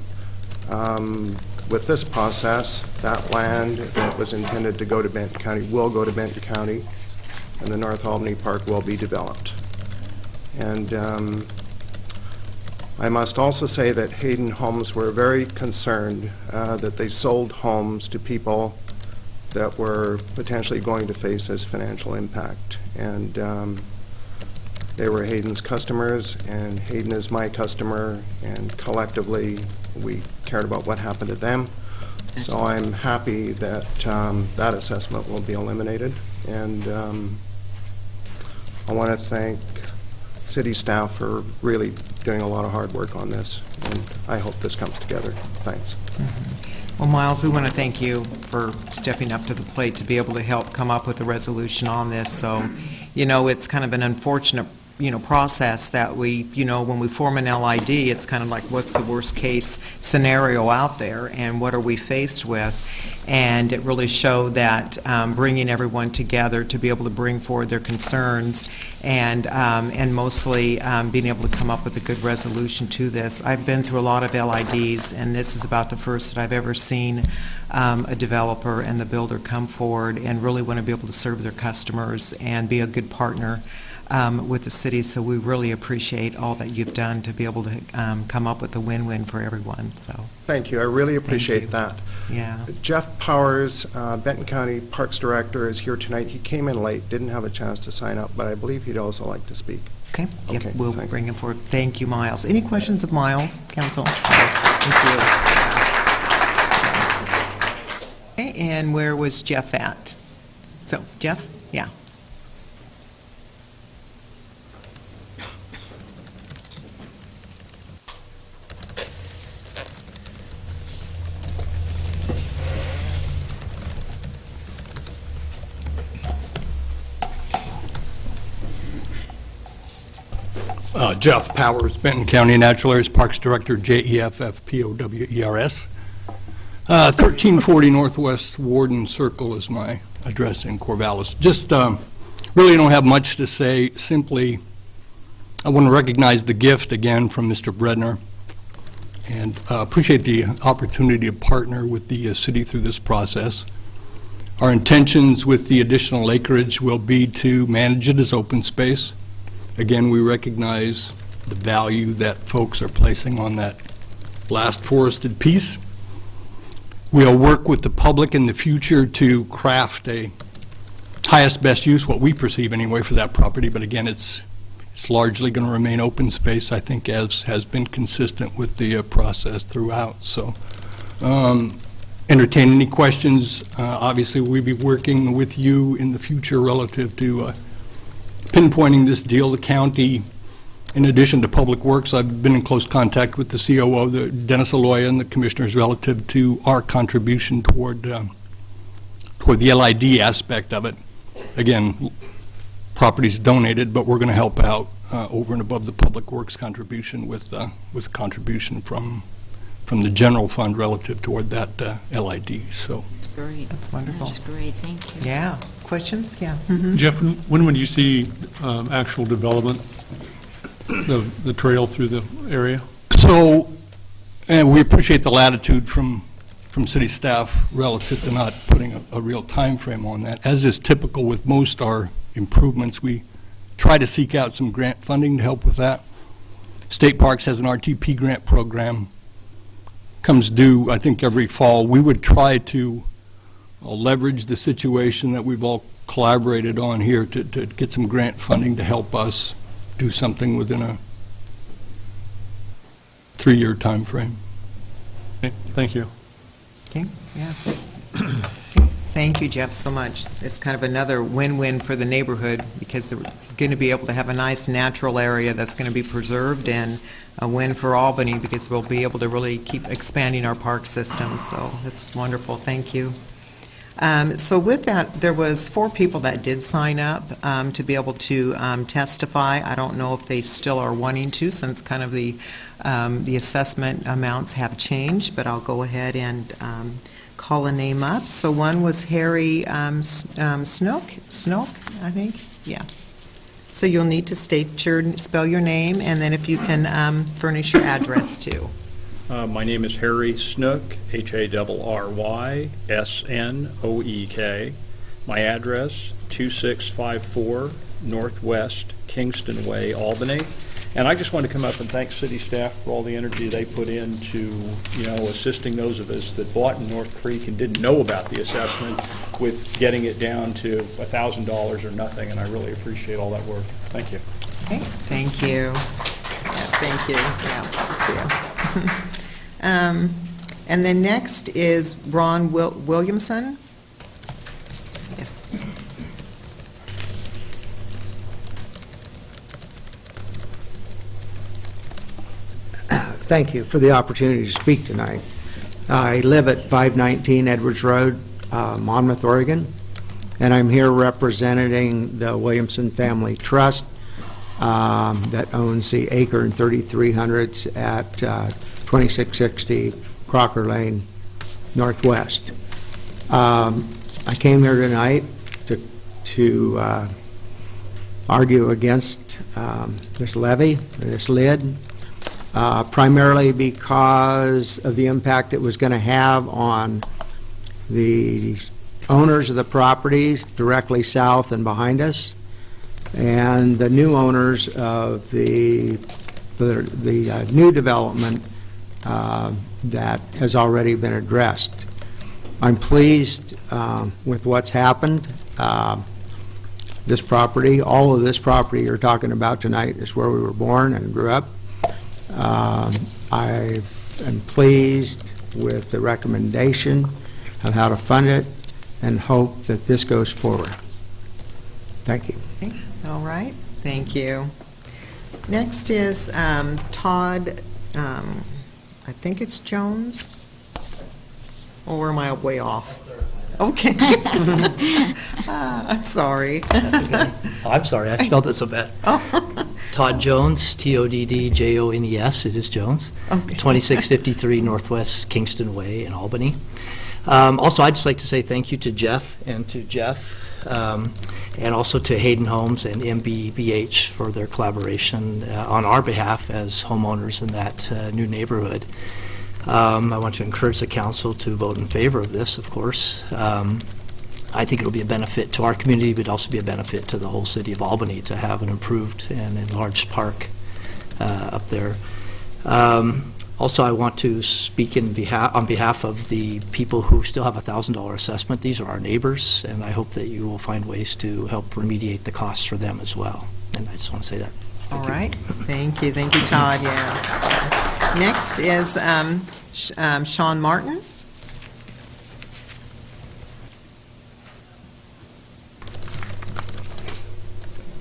with this process, that land that was intended to go to Benton County will go to Benton County, and the North Albany Park will be developed. And I must also say that Hayden Homes were very concerned that they sold homes to people that were potentially going to face this financial impact. And they were Hayden's customers, and Hayden is my customer, and collectively, we cared about what happened to them. So I'm happy that that assessment will be eliminated. And I want to thank city staff for really doing a lot of hard work on this, and I hope this comes together. Thanks. Well, Miles, we want to thank you for stepping up to the plate to be able to help come up with a resolution on this. So, you know, it's kind of an unfortunate, you know, process that we, you know, when we form an LID, it's kind of like, what's the worst case scenario out there, and what are we faced with? And it really showed that bringing everyone together to be able to bring forward their concerns and mostly being able to come up with a good resolution to this. I've been through a lot of LIDs, and this is about the first that I've ever seen a developer and the builder come forward and really want to be able to serve their customers and be a good partner with the city. So we really appreciate all that you've done to be able to come up with a win-win for everyone. So thank you. I really appreciate that. Yeah. Jeff Powers, Benton County Parks Director, is here tonight. He came in late, didn't have a chance to sign up, but I believe he'd also like to speak. Okay. Okay, Yep, we'll thanks. bring him forward. Thank you, Miles. Any questions of Miles, Council? Thank you. Okay, and where was Jeff at? So, Jeff? Yeah. Jeff Powers, Benton County Natural Areas Parks Director, JEFFPOWERS. 1340 Northwest Warden Circle is my address in Corvallis. Just really don't have much to say. Simply, I want to recognize the gift again from Mr. Bredner, and appreciate the opportunity to partner with the city through this process. Our intentions with the additional acreage will be to manage it as open space. Again, we recognize the value that folks are placing on that last forested piece. We'll work with the public in the future to craft a highest best use, what we perceive anyway, for that property. But again, it's largely going to remain open space, I think, as has been consistent with the process throughout. So entertain any questions. Obviously, we'll be working with you in the future relative to pinpointing this deal. The county, in addition to Public Works, I've been in close contact with the COO, Dennis Aloya, and the commissioners relative to our contribution toward the LID aspect of it. Again, properties donated, but we're going to help out over and above the Public Works contribution with contribution from the general fund relative toward that LID. So That's great. That's wonderful. That's great, thank you. Yeah. Questions? Yeah. Jeff, when would you see actual development, the trail through the area? So, and we appreciate the latitude from city staff relative to not putting a real time frame on that. As is typical with most our improvements, we try to seek out some grant funding to help with that. State Parks has an RTP grant program, comes due, I think, every fall. We would try to leverage the situation that we've all collaborated on here to get some grant funding to help us do something within a 3-year time frame. Okay, thank you. Okay, yeah. Thank you, Jeff, so much. It's kind of another win-win for the neighborhood because they're going to be able to have a nice natural area that's going to be preserved, and a win for Albany because we'll be able to really keep expanding our park system. So that's wonderful. Thank you. So with that, there was 4 people that did sign up to be able to testify. I don't know if they still are wanting to, since kind of the assessment amounts have changed, but I'll go ahead and call a name up. So one was Harry Snook, I think, yeah. So you'll need to spell your name, and then if you can furnish your address too. My name is Harry Snook, HARRYSNOEK. My address, 2654 Northwest Kingston Way, Albany. And I just want to come up and thank city staff for all the energy they put into, assisting those of us that bought in North Creek and didn't know about the assessment with getting it down to $1,000 or nothing, and I really appreciate all that work. Thank you. Okay, thank you. Yeah, thank you. Yeah, let's see. And then next is Ron Williamson. Yes. Thank you for the opportunity to speak tonight. I live at 519 Edwards Road, Monmouth, Oregon, and I'm here representing the Williamson Family Trust that owns the acre and 3,300s at 2660 Crocker Lane Northwest. I came here tonight to argue against this levy, this lid, primarily because of the impact it was going to have on the owners of the properties directly south and behind us, and the new owners of the new development that has already been addressed. I'm pleased with what's happened. This property, all of this property you're talking about tonight is where we were born and grew up. I am pleased with the recommendation of how to fund it and hope that this goes forward. Thank you. Okay. All right, thank you. Next is Todd, I think it's Jones, or am I way off? Okay. Sorry. Okay. I'm sorry, I spelled it so bad. Todd Jones, Toddjones, it is Jones. Okay. 2653 Northwest Kingston Way in Albany. Also, I'd just like to say thank you to Jeff, and also to Hayden Homes and MBBH for their collaboration on our behalf as homeowners in that new neighborhood. I want to encourage the council to vote in favor of this, of course. I think it'll be a benefit to our community, but also be a benefit to the whole city of Albany to have an improved and enlarged park up there. Also, I want to speak on behalf of the people who still have a $1,000 assessment. These are our neighbors, and I hope that you will find ways to help remediate the costs for them as well. And I just want to say that. All right. Thank you, Todd. Yeah. So, next is Sean Martin.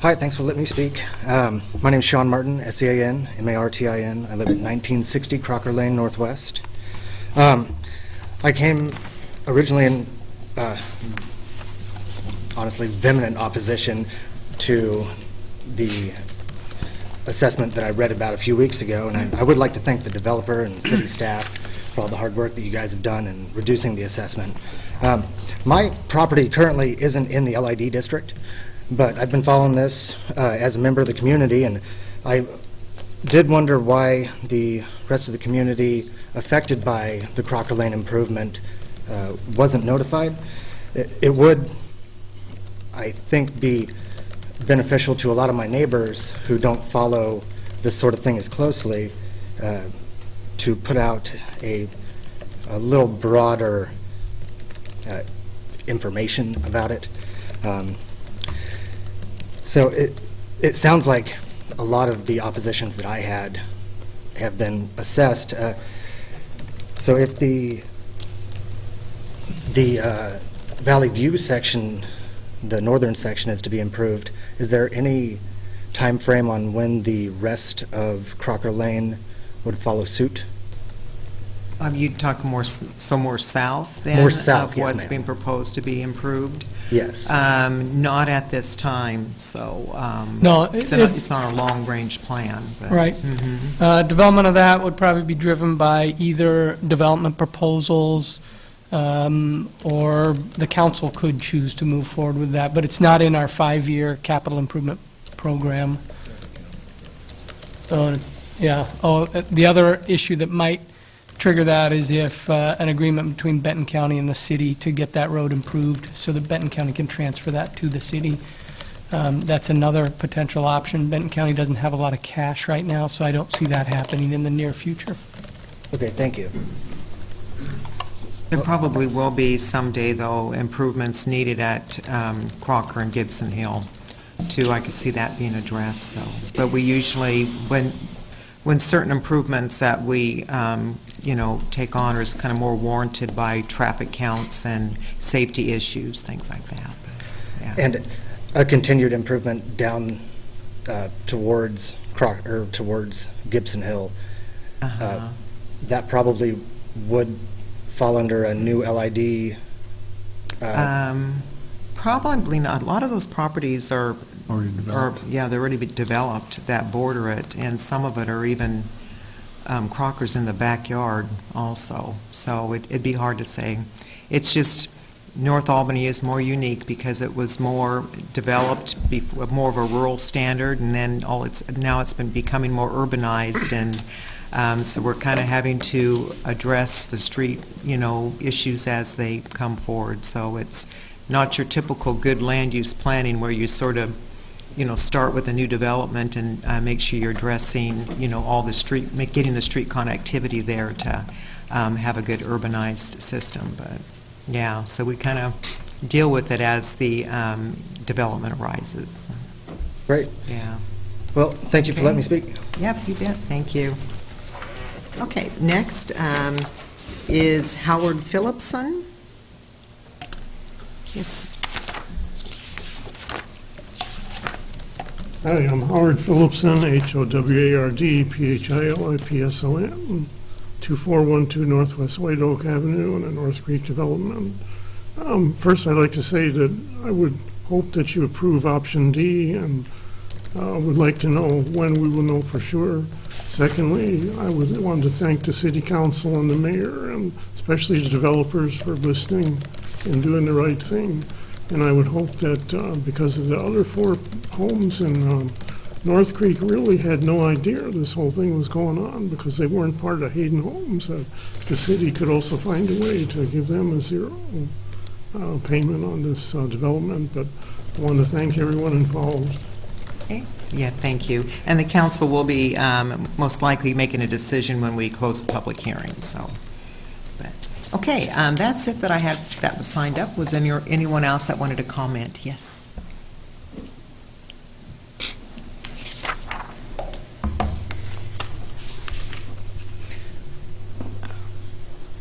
Hi, thanks for letting me speak. My name is Sean Martin, S-E-A-N, M-A-R-T-I-N. I live at 1960 Crocker Lane Northwest. I came originally in, honestly, vehement opposition to the assessment that I read about a few weeks ago, and I would like to thank the developer and city staff for all the hard work that you guys have done in reducing the assessment. My property currently isn't in the LID district, but I've been following this as a member of the community, and I did wonder why the rest of the community affected by the Crocker Lane improvement wasn't notified. It would, I think, be beneficial to a lot of my neighbors who don't follow this sort of thing as closely to put out a little broader information about it. So it sounds like a lot of the oppositions that I had have been assessed. So if the Valley View section, the northern section, is to be improved, is there any time frame on when the rest of Crocker Lane would follow suit? You'd talk more south then? More south, of yes, what's ma'am. being proposed to be improved? Yes. Not at this time, so No, it's on a long-range plan. But, Right. Development of that would probably be driven by either development proposals, or the council could choose to move forward with that, but it's not in our 5-year capital improvement program. Yeah. Oh, the other issue that might trigger that is if an agreement between Benton County and the city to get that road improved so that Benton County can transfer that to the city. That's another potential option. Benton County doesn't have a lot of cash right now, so I don't see that happening in the near future. Okay, thank you. There probably will be someday, though, improvements needed at Crocker and Gibson Hill, too. I could see that being addressed, so. But we usually, when certain improvements that we, take on is kind of more warranted by traffic counts and safety issues, things like that. Yeah. And a continued improvement down towards Crocker, or towards Gibson Hill, that probably would fall under a new LID? Probably not. A lot of those properties are Already developed. yeah, they're already developed that border it, and some of it are even Crocker's in the backyard also. So it'd be hard to say. It's just North Albany is more unique because it was more developed, more of a rural standard, and then now it's been becoming more urbanized, and so we're kind of having to address the street, issues as they come forward. So it's not your typical good land use planning where you sort of, start with a new development and make sure you're addressing, all the getting the street connectivity there to have a good urbanized system. But yeah, so we kind of deal with it as the development arises. Great. Yeah. Well, thank you for letting me speak. Yep, you bet. Thank you. Okay, next is Howard Phillipson. Yes. Hi, I'm Howard Phillipson, Howard Phillipson, 2412 Northwest White Oak Avenue in the North Creek Development. First, I'd like to say that I would hope that you approve option D, and would like to know when we will know for sure. Secondly, I would want to thank the City Council and the Mayor, and especially the developers, for listening and doing the right thing. And I would hope that because of the other 4 homes in North Creek really had no idea this whole thing was going on because they weren't part of Hayden Homes, that the city could also find a way to give them a zero payment on this development. But I want to thank everyone involved. Okay. Yeah, thank you. And the council will be most likely making a decision when we close the public hearing, so. Okay, that's it that I had that was signed up. Was anyone else that wanted to comment? Yes.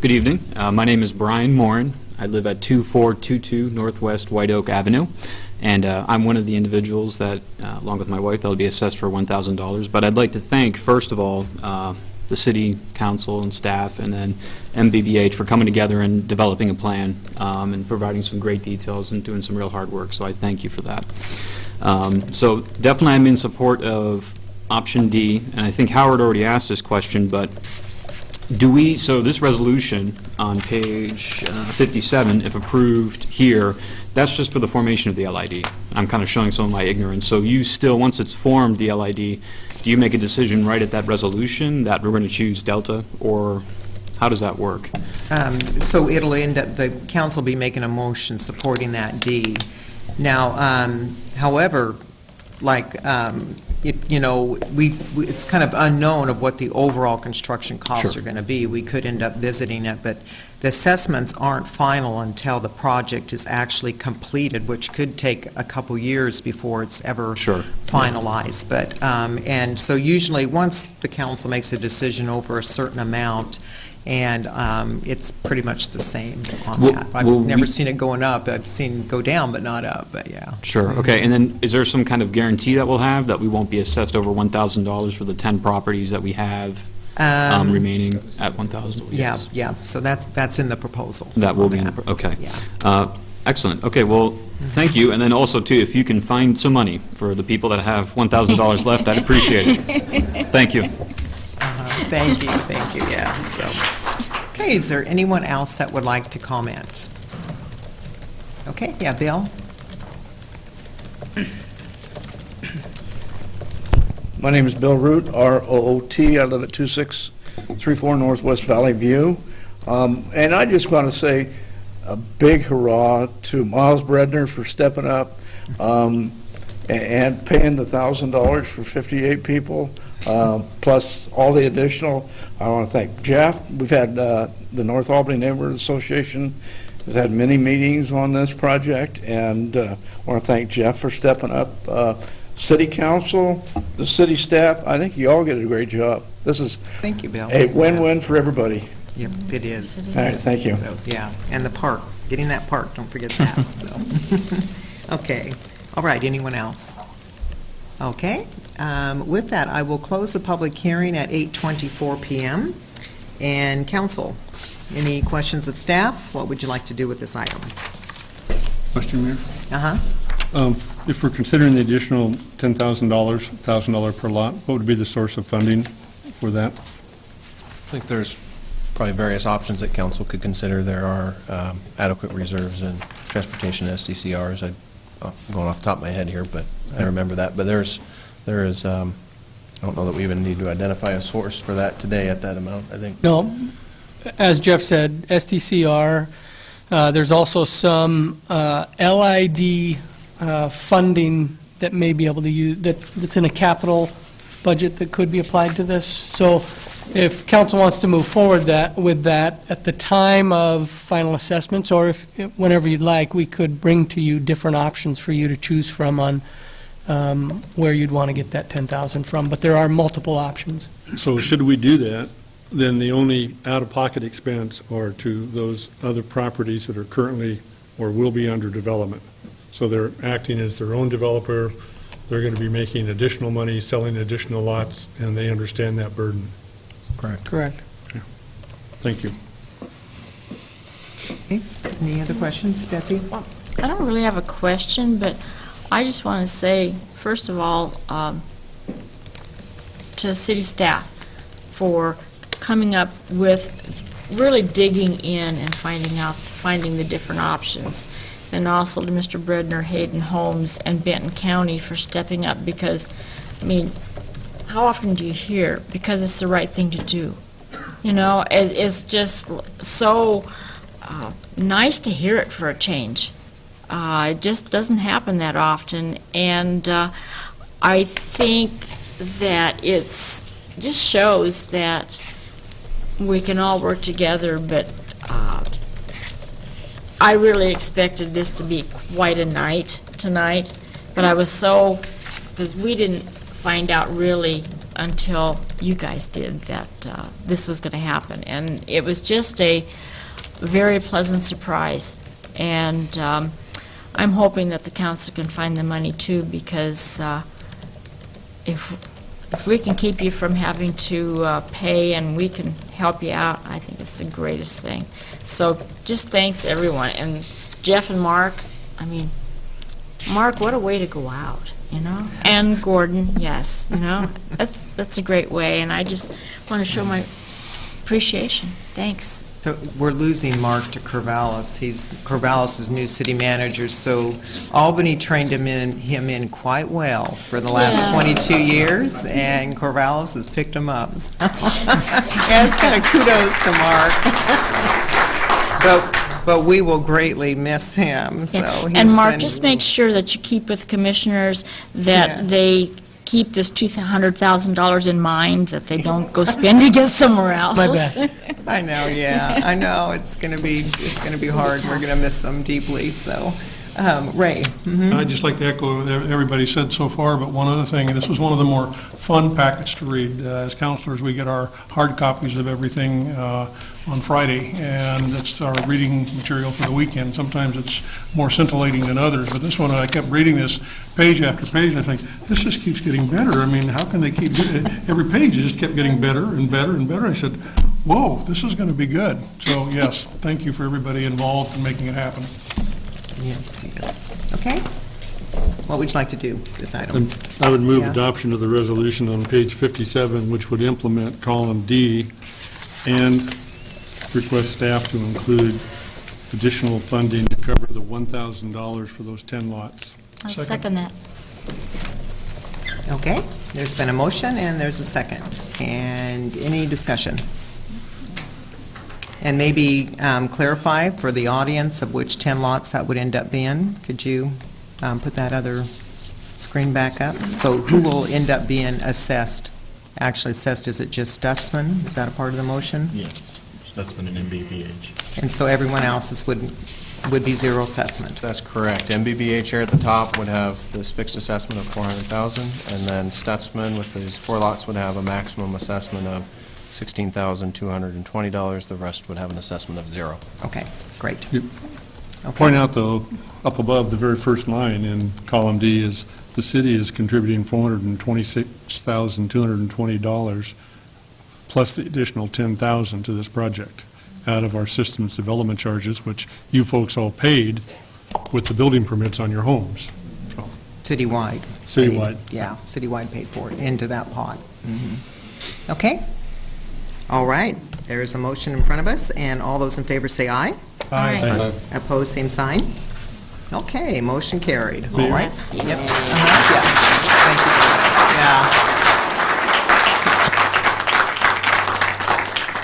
Good evening. My name is Brian Morin. I live at 2422 Northwest White Oak Avenue, and I'm one of the individuals that, along with my wife, that will be assessed for $1,000. But I'd like to thank, first of all, the City Council and staff, and then MBBH for coming together and developing a plan and providing some great details and doing some real hard work, so I thank you for that. So definitely I'm in support of option D, and I think Howard already asked this question, but so this resolution on page 57, if approved here, that's just for the formation of the LID. I'm kind of showing some of my ignorance. So you still, once it's formed, the LID, do you make a decision right at that resolution that we're going to choose Delta, or how does that work? So it'll end up, the council will be making a motion supporting that D. Now, however, it's kind of unknown of what the overall construction costs are going to be. We could end up visiting it, but the assessments aren't final until the project is actually completed, which could take a couple years before it's ever finalized. But and so usually once the council makes a decision over a certain amount, and it's pretty much the same on that. I've never seen it going up. I've seen it go down, but not up, but yeah. Sure, okay. And then is there some kind of guarantee that we'll have that we won't be assessed over $1,000 for the 10 properties that we have remaining at 1,000? Yes. Yeah, so that's in the proposal. That will be in the, okay. Yeah. Excellent. Okay, well, thank you. And then also, too, if you can find some money for the people that have $1,000 left, I'd appreciate it. Thank you. Thank you, yeah. So, okay, is there anyone else that would like to comment? Okay, yeah, Bill? My name is Bill Root, R-O-O-T. I live at 2634 Northwest Valley View. And I just want to say a big hurrah to Miles Bredner for stepping up. And and paying the $1,000 for 58 people, plus all the additional. I want to thank Jeff. We've had the North Albany Neighborhood Association has had many meetings on this project, and I want to thank Jeff for stepping up. City Council, the city staff, I think you all did a great job. This is Thank you, Bill. a win-win for everybody. Yep, it is. All right, thank you. So, yeah, and the park, getting that park, don't forget that, so. Okay, all right, anyone else? Okay, with that, I will close the public hearing at 8:24 PM. And council, any questions of staff? What would you like to do with this item? Question, Mayor? Uh-huh. If we're considering the additional $10,000, $1,000 per lot, what would be the source of funding for that? I think there's probably various options that council could consider. There are adequate reserves in transportation SDCRs. I'm going off the top of my head here, but I remember that. But there is, I don't know that we even need to identify a source for that today at that amount, I think. No, as Jeff said, SDCR, there's also some LID funding that may be able to use, that's in a capital budget that could be applied to this. So if council wants to move forward with that, at the time of final assessments, or whenever you'd like, we could bring to you different options for you to choose from on where you'd want to get that 10,000 from, but there are multiple options. So should we do that, then the only out-of-pocket expense are to those other properties that are currently or will be under development. So they're acting as their own developer, they're going to be making additional money, selling additional lots, and they understand that burden. Correct. Correct. Yeah. Thank you. Okay, any other questions, Bessie? I don't really have a question, but I just want to say, first of all, to city staff for coming up with, really digging in and finding the different options. And also to Mr. Bredner, Hayden Holmes, and Benton County for stepping up, because, I mean, how often do you hear, because it's the right thing to do? You know, it's just so nice to hear it for a change. It just doesn't happen that often, and I think that it's just shows that we can all work together, but I really expected this to be quite a night tonight, but I was so, because we didn't find out really until you guys did that this was going to happen, and it was just a very pleasant surprise, and I'm hoping that the council can find the money too, because if we can keep you from having to pay and we can help you out, I think it's the greatest thing. So just thanks everyone. And Jeff and Mark, I mean, Mark, what a way to go out, you know? And Gordon, yes, you know? That's a great way, and I just want to show my appreciation. Thanks. So we're losing Mark to Corvallis. He's Corvallis' new city manager, so Albany trained him in quite well for the last 22 years, and Corvallis has picked him up. So it's kind of kudos to Mark. But we will greatly miss him. So and Mark, just make sure that you keep with commissioners that they keep this $200,000 in mind, that they don't go spending it somewhere else. My best. I know, yeah, I know, it's gonna be hard, we're gonna miss them deeply, so, Ray? I'd just like to echo what everybody said so far, but one other thing, and this was one of the more fun packets to read. As counselors, we get our hard copies of everything on Friday, and it's our reading material for the weekend. Sometimes it's more scintillating than others, but this one, I kept reading this page after page, and I think, this just keeps getting better. I mean, how can they keep, every page just kept getting better and better and better. I said, whoa, this is going to be good. So, yes, thank you for everybody involved in making it happen. Yes. Okay. What would you like to do, this item? I would move adoption of the resolution on page 57, which would implement column D, and request staff to include additional funding to cover the $1,000 for those 10 lots. I'll second that. Okay, there's been a motion and there's a second. And any discussion? And maybe clarify for the audience of which 10 lots that would end up being. Could you put that other screen back up. So who will end up being assessed? Actually assessed, is it just Stutzman? Is that a part of the motion? Yes, Stutzman and MBBH. And so everyone else's would be zero assessment? That's correct. MBBH here at the top would have this fixed assessment of $400,000, and then Stutzman with these 4 lots would have a maximum assessment of $16,220. The rest would have an assessment of 0. Okay, great. Point out, though, up above, the very first line in column D is, the city is contributing $426,220 plus the additional $10,000 to this project out of our systems development charges, which you folks all paid with the building permits on your homes. So, Citywide. Citywide. Yeah, citywide paid for it, into that pot. Okay. All right, there's a motion in front of us, and all those in favor say aye. Aye. Opposed, same sign. Okay, motion carried. All Mayor? right. That's Yep. yay. Yeah. Thank you, guys.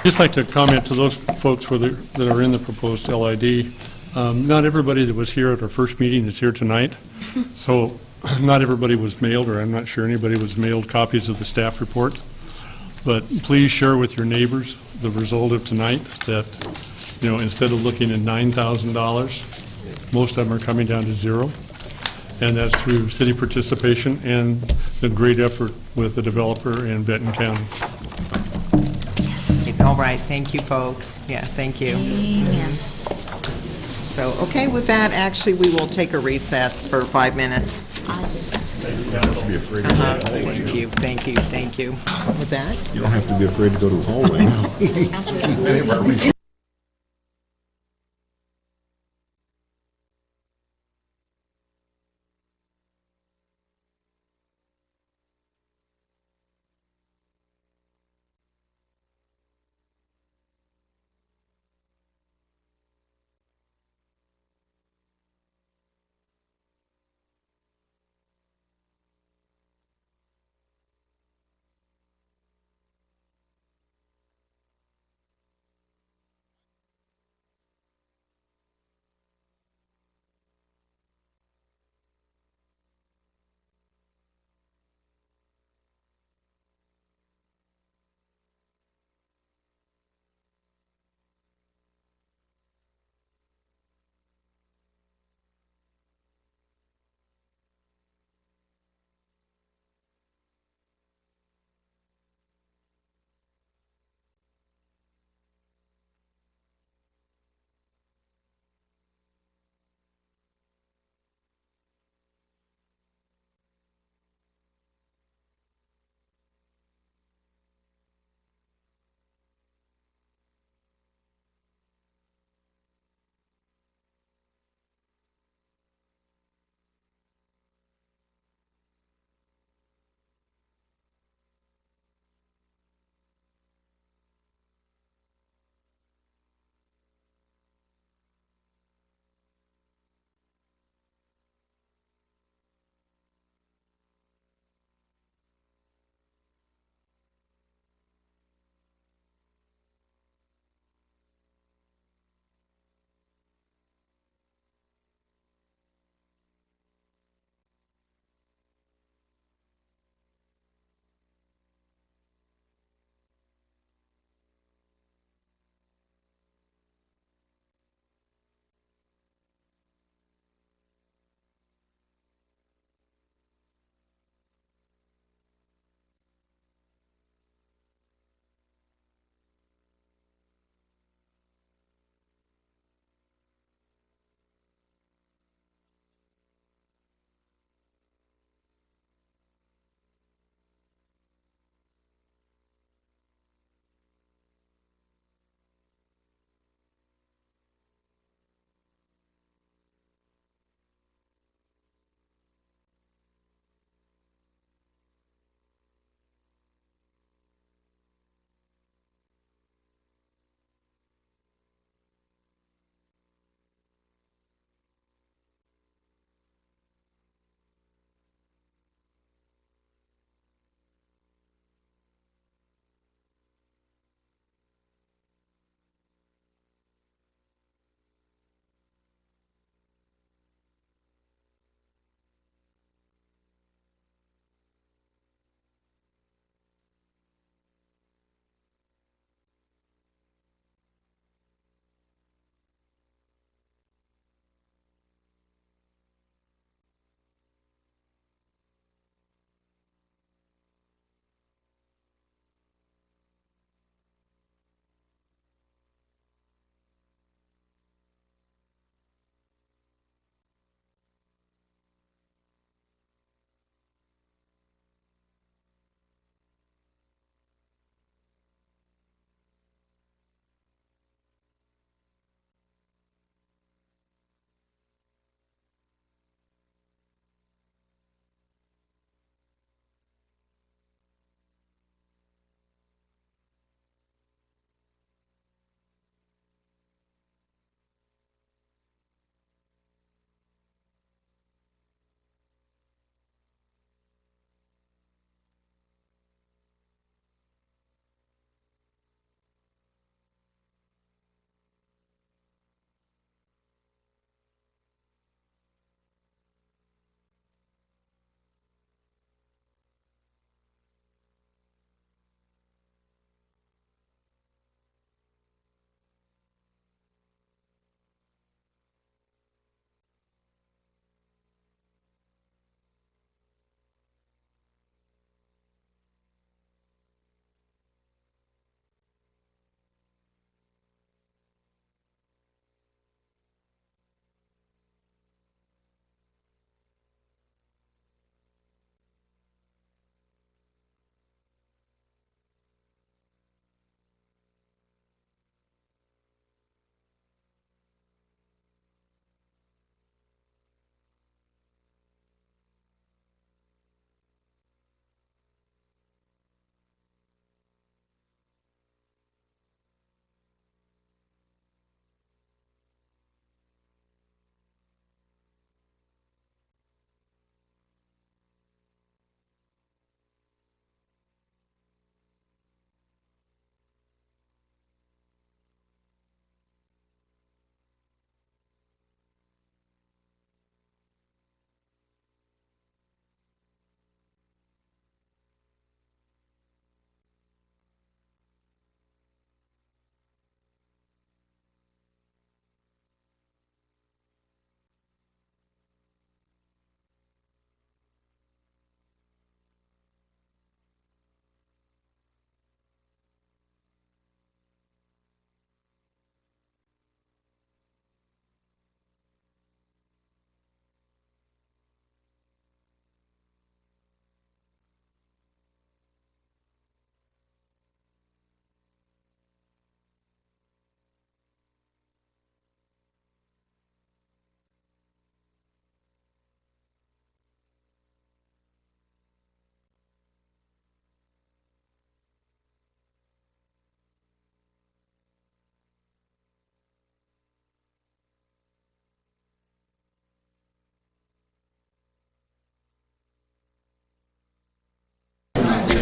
Just like to comment to those folks that are in the proposed LID, not everybody that was here at our first meeting is here tonight, so not everybody was mailed, or I'm not sure anybody was mailed copies of the staff report, but please share with your neighbors the result of tonight, that, instead of looking at $9,000, most of them are coming down to 0, and that's through city participation and the great effort with the developer in Benton County. Yes. All right, thank you, folks. Yeah, thank you. Amen. So, okay, with that, actually, we will take a recess for 5 minutes. Be afraid to Thank you, thank you, thank you. What was that? You don't have to be afraid to go to the hallway.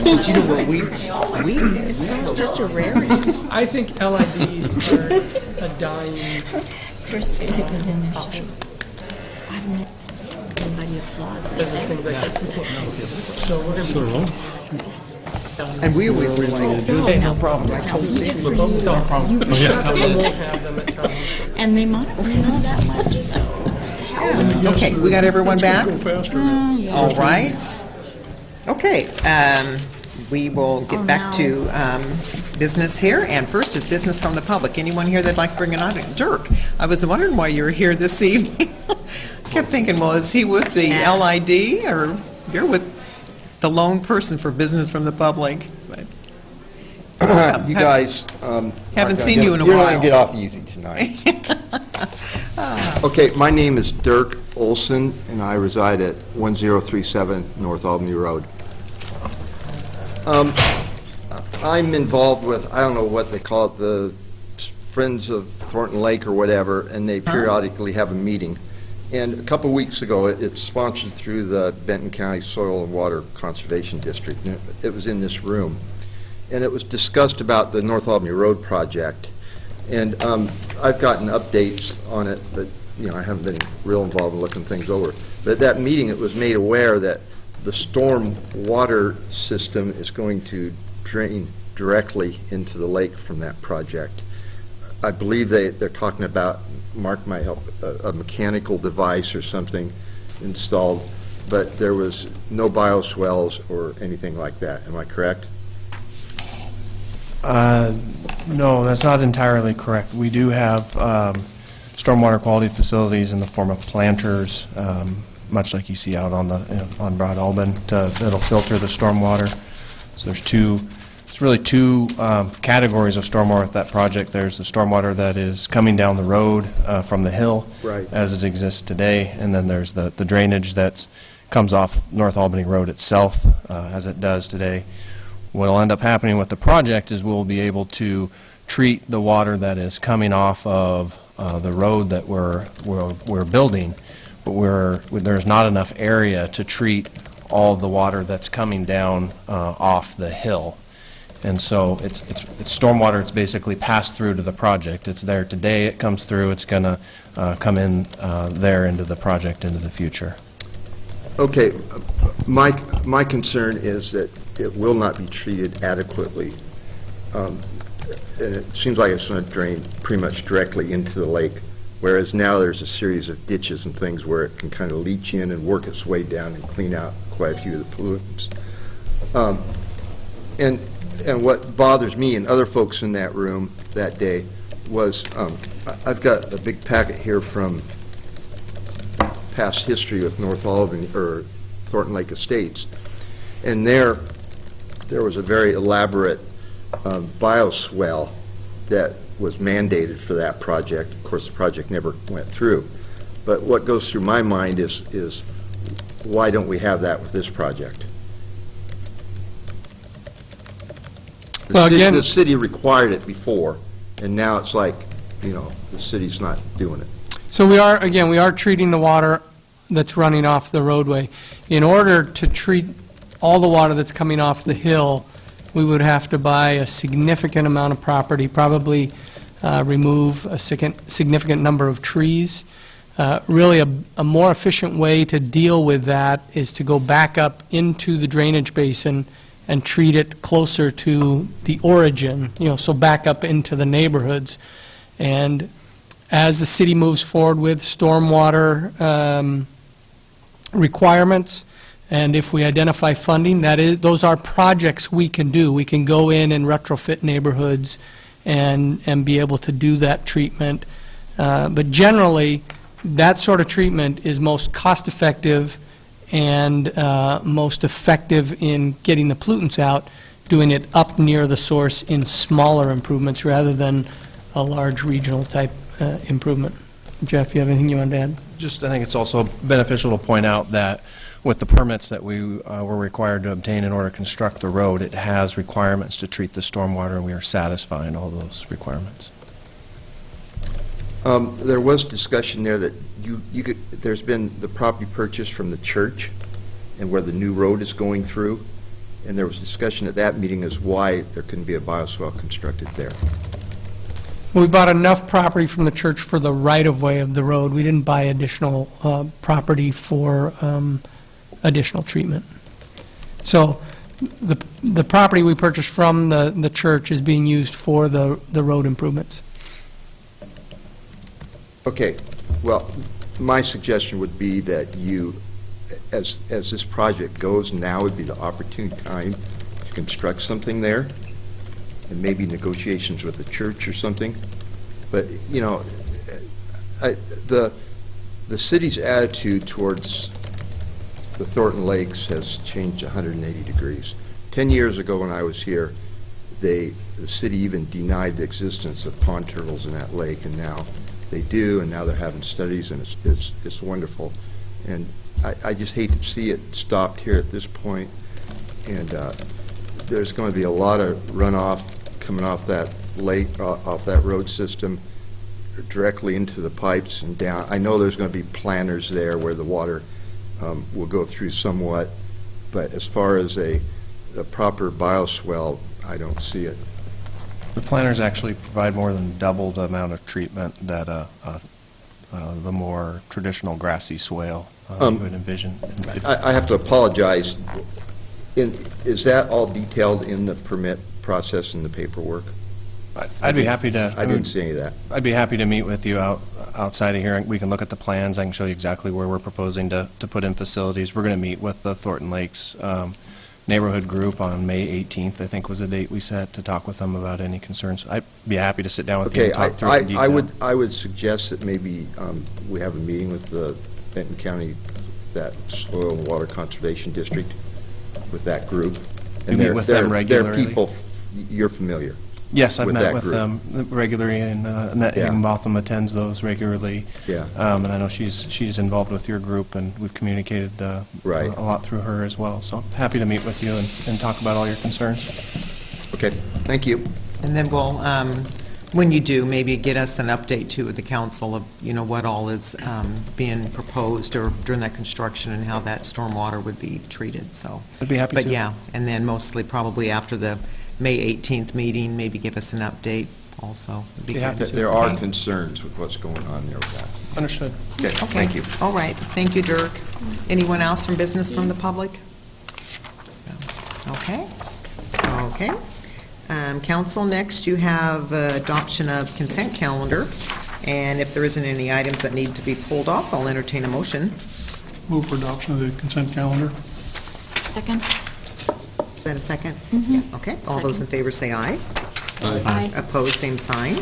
But you know what, It's such a rarity. I think LIDs are a dying First page was in there, she says, I've never, anybody applaud for There's things like this. So we're going to And we always were like, Hey, no problem. I told Steve, no problem. We won't have them at times. And they might, that might just help. okay, we got everyone back? Go faster now. Yeah. All right. Okay, we will get back to business here, and first is business from the public. Anyone here that'd like to bring an item? Dirk, I was wondering why you were here this evening. Kept thinking, well, is he with the LID, or you're with the lone person for business from the public? But You guys haven't seen you in a you're not while. going to get off easy tonight. Okay, my name is Dirk Olson, and I reside at 1037 North Albany Road. I'm involved with, I don't know what they call it, the Friends of Thornton Lake or whatever, and they periodically have a meeting. And a couple weeks ago, it's sponsored through the Benton County Soil and Water Conservation District. And it was in this room. And it was discussed about the North Albany Road project. And I've gotten updates on it, but I haven't been real involved in looking things over. But at that meeting, it was made aware that the storm water system is going to drain directly into the lake from that project. I believe they're talking about, Mark might help, a mechanical device or something installed, but there was no bioswells or anything like that. Am I correct? No, that's not entirely correct. We do have stormwater quality facilities in the form of planters, much like you see out on on Broad Alban, that'll filter the stormwater. So it's really two categories of stormwater with that project. There's the stormwater that is coming down the road from the hill, Right. as it exists today, and then there's the drainage that comes off North Albany Road itself, as it does today. What will end up happening with the project is we'll be able to treat the water that is coming off of the road that we're building, but there's not enough area to treat all of the water that's coming down off the hill. And so it's stormwater. It's basically passed through to the project. It's there today. It comes through. It's going to come in there into the project into the future. Okay, my concern is that it will not be treated adequately. And it seems like it's going to drain pretty much directly into the lake, whereas now there's a series of ditches and things where it can kind of leach in and work its way down and clean out quite a few of the pollutants. And what bothers me and other folks in that room that day was, I've got a big packet here from past history with North Albany, or Thornton Lake Estates, and there was a very elaborate bioswell that was mandated for that project. Of course, the project never went through. But what goes through my mind is why don't we have that with this project? The city required it before, and now it's like, the city's not doing it. So we are treating the water that's running off the roadway. In order to treat all the water that's coming off the hill, we would have to buy a significant amount of property, probably remove a significant number of trees. Really, a more efficient way to deal with that is to go back up into the drainage basin and treat it closer to the origin, so back up into the neighborhoods. And as the city moves forward with stormwater requirements, and if we identify funding, those are projects we can do. We can go in and retrofit neighborhoods and be able to do that treatment. But generally, that sort of treatment is most cost-effective and most effective in getting the pollutants out, doing it up near the source in smaller improvements rather than a large regional type improvement. Jeff, you have anything you want to add? Just, I think it's also beneficial to point out that with the permits that we were required to obtain in order to construct the road, it has requirements to treat the stormwater, and we are satisfying all those requirements. There was discussion there that there's been the property purchase from the church and where the new road is going through, And there was discussion at that meeting as why there couldn't be a bioswale constructed there. We bought enough property from the church for the right-of-way of the road. We didn't buy additional property for additional treatment. So the property we purchased from the church is being used for the road improvements. Okay, well, my suggestion would be that you, as this project goes, now would be the opportune time to construct something there, and maybe negotiations with the church or something. But, you know, the city's attitude towards the Thornton Lakes has changed 180 degrees. 10 years ago when I was here, the city even denied the existence of pond turtles in that lake, and now they do, and now they're having studies, and it's wonderful. And I just hate to see it stopped here at this point. And there's going to be a lot of runoff coming off that lake, off that road system, directly into the pipes and down. I know there's going to be planters there where the water will go through somewhat, but as far as a proper bioswale, I don't see it. The planters actually provide more than double the amount of treatment that the more traditional grassy swale you would envision. I have to apologize. Is that all detailed in the permit process and the paperwork? I'd be happy to. I didn't see any of that. I'd be happy to meet with you outside of here. We can look at the plans. I can show you exactly where we're proposing to put in facilities. We're going to meet with the Thornton Lakes neighborhood group on May 18th, I think was the date we set, to talk with them about any concerns. I'd be happy to sit down with you and talk through it in detail. I would suggest that maybe we have a meeting with the Benton County, that Soil and Water Conservation District, with that group. We meet with them regularly. They're people you're familiar. Yes, I've met with group. them regularly, and Annette Higginbotham attends those regularly. Yeah. And I know she's involved with your group, and we've communicated a lot through her as well. So happy to meet with you and talk about all your concerns. Okay, thank you. And then we'll, when you do, maybe get us an update to the council of, you know, what all is being proposed or during that construction and how that stormwater would be treated, so. I'd be happy to. But yeah, and then mostly probably after the May 18th meeting, maybe give us an update also. Would be good. There are concerns with what's going on there with that. Understood. Okay, thank you. All right, thank you, Dirk. Anyone else from business from the public? Okay. Okay. Council, next you have adoption of consent calendar, and if there isn't any items that need to be pulled off, I'll entertain a motion. Move for adoption of the consent calendar. Second. Is that a second? Mm-hmm. Okay, all those in favor say aye. Aye. Opposed, same sign.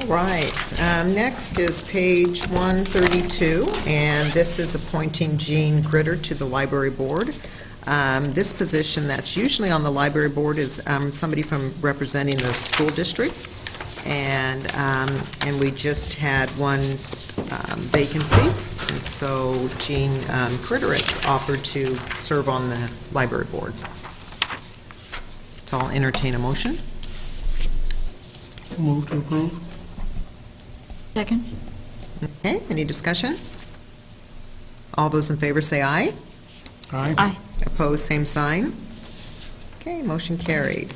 All right, next is page 132, and this is appointing Jean Gritter to the library board. This position that's usually on the library board is somebody from representing the school district, and we just had one vacancy, and so Jean Gritter has offered to serve on the library board. So I'll entertain a motion. Move to approve. Second. Okay, any discussion? All those in favor say aye. Aye. Aye. Opposed, same sign. Okay, motion carried.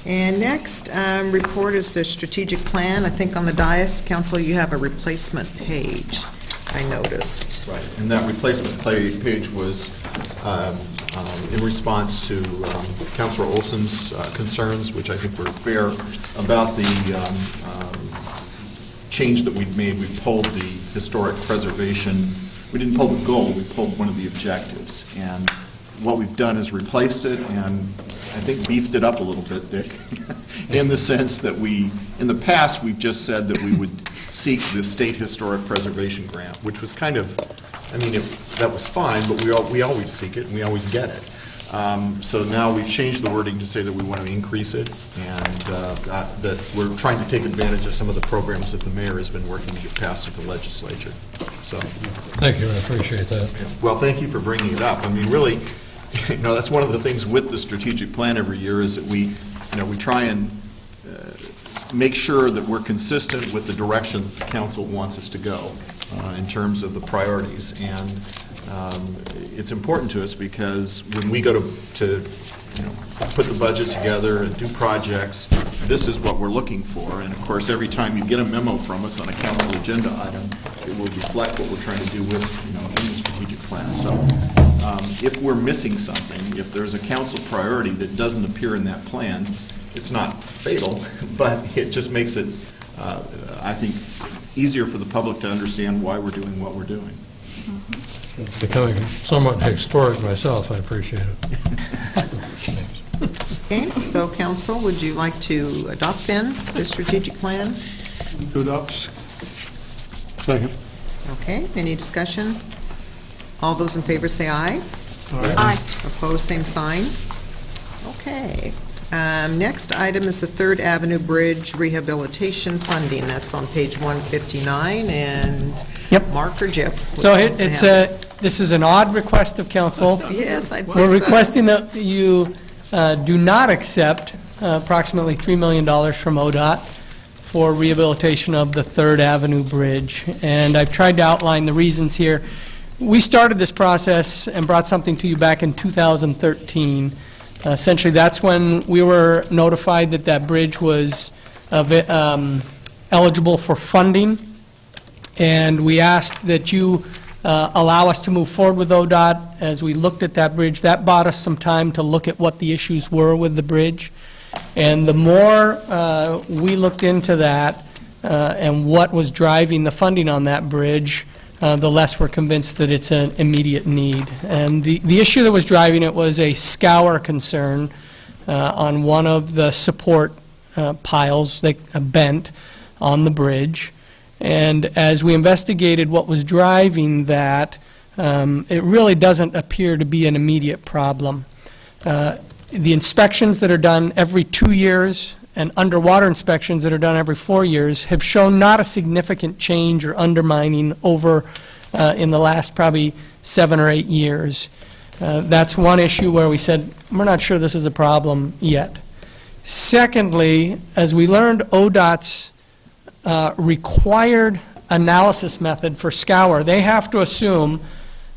And next report is the strategic plan. I think on the dais, Council, you have a replacement page, I noticed. Right, and that replacement page was in response to Councilor Olson's concerns, which I think were fair, about the change that we'd made. We pulled the historic preservation. We didn't pull the goal, we pulled one of the objectives. And what we've done is replaced it and I think beefed it up a little bit, Dick, in the sense that in the past, we've just said that we would seek the State Historic Preservation Grant, which was kind of, I mean, that was fine, but we always seek it and we always get it. So now we've changed the wording to say that we want to increase it, and that we're trying to take advantage of some of the programs that the mayor has been working to get passed at the legislature. So, thank you, I appreciate that. Well, thank you for bringing it up. I mean, really, you know, that's one of the things with the strategic plan every year is that we try and make sure that we're consistent with the direction the council wants us to go in terms of the priorities. And it's important to us because when we go to put the budget together and do projects, this is what we're looking for. And of course, every time you get a memo from us on a council agenda item, it will reflect what we're trying to do with, in the strategic plan. So if we're missing something, if there's a council priority that doesn't appear in that plan, it's not fatal, but it just makes it, I think, easier for the public to understand why we're doing what we're doing. It's becoming somewhat historic myself. I appreciate it. Okay, so council, would you like to adopt then the strategic plan? To adopt. Second. Okay, any discussion? All those in favor say aye. Aye. Opposed, same sign. Okay. Next item is the Third Avenue Bridge Rehabilitation Funding. That's on page 159, and Mark or Jeff? So this is an odd request of council. Yes, I'd say We're so. requesting that you do not accept approximately $3 million from ODOT for rehabilitation of the Third Avenue Bridge. And I've tried to outline the reasons here. We started this process and brought something to you back in 2013. Essentially, that's when we were notified that that bridge was eligible for funding, and we asked that you allow us to move forward with ODOT as we looked at that bridge. That bought us some time to look at what the issues were with the bridge, and the more we looked into that and what was driving the funding on that bridge, the less we're convinced that it's an immediate need. And the issue that was driving it was a scour concern on one of the support piles that bent on the bridge. And as we investigated what was driving that, it really doesn't appear to be an immediate problem. The inspections that are done every 2 years and underwater inspections that are done every 4 years have shown not a significant change or undermining over in the last probably 7 or 8 years. That's one issue where we said, we're not sure this is a problem yet. Secondly, as we learned ODOT's required analysis method for scour, they have to assume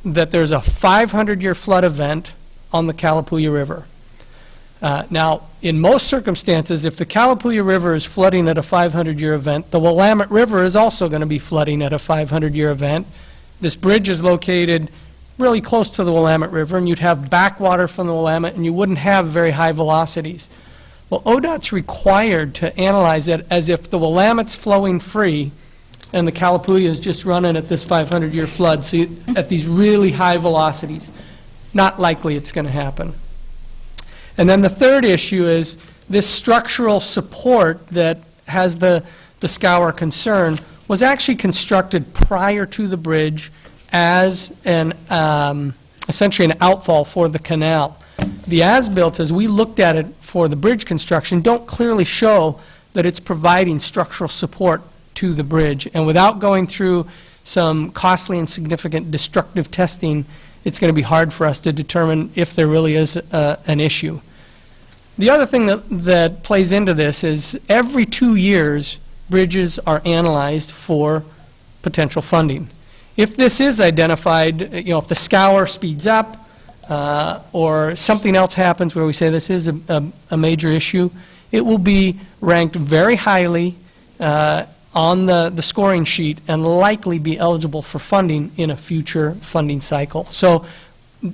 that there's a 500-year flood event on the Calapooya River. Now, in most circumstances, if the Calapooya River is flooding at a 500-year event, the Willamette River is also going to be flooding at a 500-year event. This bridge is located really close to the Willamette River, and you'd have backwater from the Willamette, and you wouldn't have very high velocities. Well, ODOT's required to analyze it as if the Willamette's flowing free and the Calapooya is just running at this 500-year flood, so at these really high velocities. Not likely it's going to happen. And then the third issue is this structural support that has the scour concern was actually constructed prior to the bridge as an essentially an outfall for the canal. The as-built, as we looked at it for the bridge construction, don't clearly show that it's providing structural support to the bridge. And without going through some costly and significant destructive testing, it's going to be hard for us to determine if there really is an issue. The other thing that plays into this is every 2 years, bridges are analyzed for potential funding. If this is identified, if the scour speeds up or something else happens where we say this is a major issue, it will be ranked very highly on the scoring sheet and likely be eligible for funding in a future funding cycle. So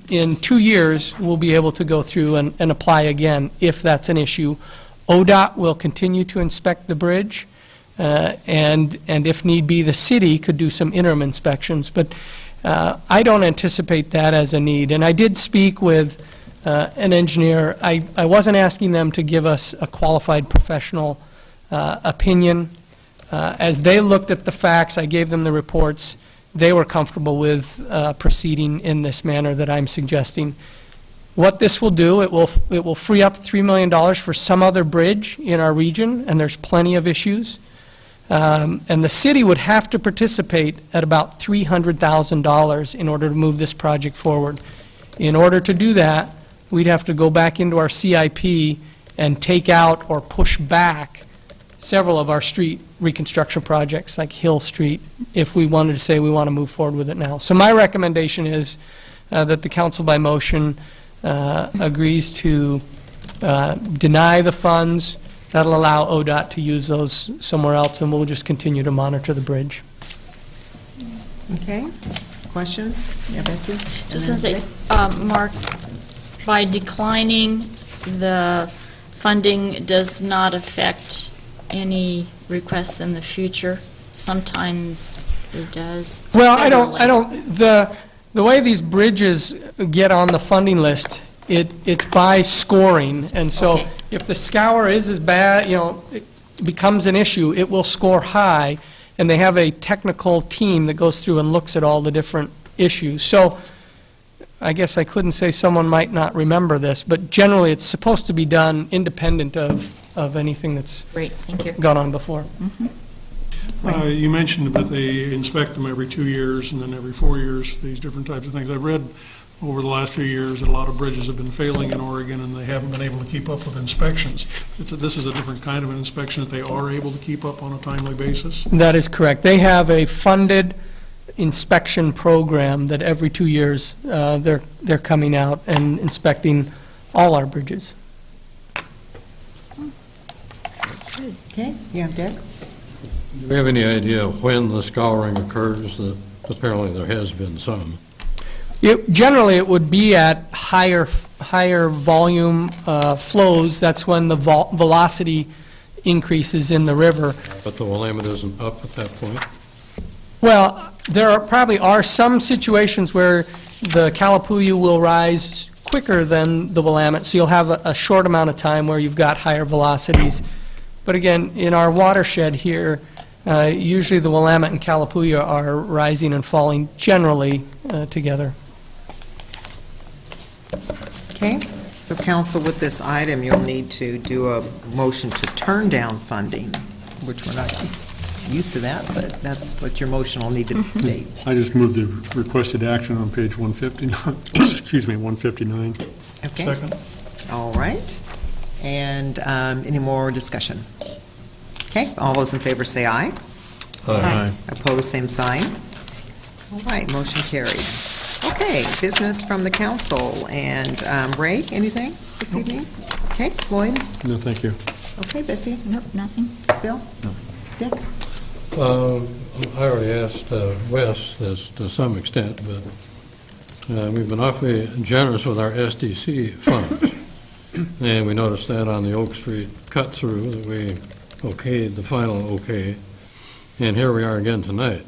in 2 years, we'll be able to go through and apply again if that's an issue. ODOT will continue to inspect the bridge, and if need be, the city could do some interim inspections. But I don't anticipate that as a need. And I did speak with an engineer. I wasn't asking them to give us a qualified professional opinion. As they looked at the facts, I gave them the reports. They were comfortable with proceeding in this manner that I'm suggesting. What this will do, it will free up $3 million for some other bridge in our region, and there's plenty of issues. And the city would have to participate at about $300,000 in order to move this project forward. In order to do that, we'd have to go back into our CIP and take out or push back several of our street reconstruction projects, like Hill Street, if we wanted to say we want to move forward with it now. So my recommendation is that the council by motion agrees to deny the funds, that'll allow ODOT to use those somewhere else, and we'll just continue to monitor the bridge. Okay, questions? Yeah, Bessie? Just to And then say, Dick? Mark, by declining the funding does not affect any requests in the future? Sometimes it does. Well, I don't, the way these bridges get on the funding list, it's by scoring, and so Okay. if the scour is as bad, it becomes an issue, it will score high, and they have a technical team that goes through and looks at all the different issues. So I guess I couldn't say someone might not remember this, but generally it's supposed to be done independent of anything that's Great, thank you. gone on before. You mentioned that they inspect them every 2 years and then every 4 years, these different types of things. I've read over the last few years that a lot of bridges have been failing in Oregon and they haven't been able to keep up with inspections. This is a different kind of an inspection that they are able to keep up on a timely basis. That is correct. They have a funded inspection program that every 2 years, they're coming out and inspecting all our bridges. Okay, yeah, Dick? Do we have any idea when the scouring occurs? Apparently there has been some. Generally, it would be at higher volume flows. That's when the velocity increases in the river. But the Willamette isn't up at that point? Well, there probably are some situations where the Calapooya will rise quicker than the Willamette, so you'll have a short amount of time where you've got higher velocities. But again, in our watershed here, usually the Willamette and Calapooya are rising and falling generally together. Okay, so council, with this item, you'll need to do a motion to turn down funding, which we're not used to that, but that's what your motion will need to state. I just moved the requested action on page 159, excuse me, 159. Okay. Second. All right. And any more discussion? Okay, all those in favor say aye. Aye. Opposed, same sign. All right, motion carried. Okay, business from the council. And Ray, anything this evening? Okay, Floyd? No, thank you. Okay, Bessie? Nope, nothing. Bill? No. Dick? I already asked Wes this to some extent, but we've been awfully generous with our SDC funds. And we noticed that on the Oak Street cut-through, that we okayed the final okay. And here we are again tonight.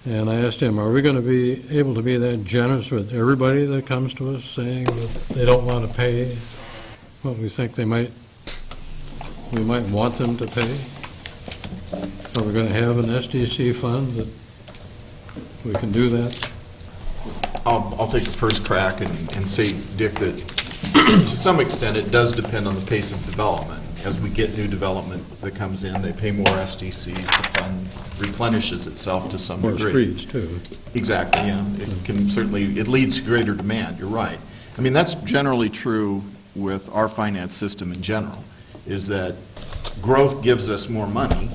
And I asked him, are we going to be able to be that generous with everybody that comes to us saying that they don't want to pay what we think we might want them to pay? Are we going to have an SDC fund that we can do that? I'll take the first crack and say, Dick, that to some extent it does depend on the pace of development. As we get new development that comes in, they pay more SDCs, the fund replenishes itself to some degree. More streets, too. Exactly, yeah. It can certainly, it leads to greater demand, you're right. I mean, that's generally true with our finance system in general, is that growth gives us more money,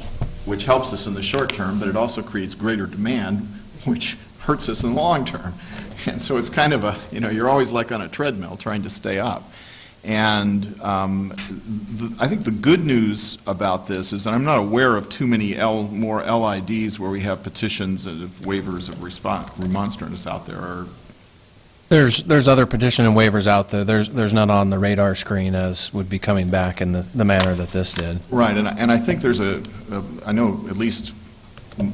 which helps us in the short term, but it also creates greater demand, which hurts us in the long term. And so it's kind of a, you're always like on a treadmill trying to stay up. And I think the good news about this is that I'm not aware of too many more LIDs where we have petitions of waivers of remonstrance out there. There's other petition and waivers out there. There's none on the radar screen as would be coming back in the manner that this did. Right, and I think there's I know at least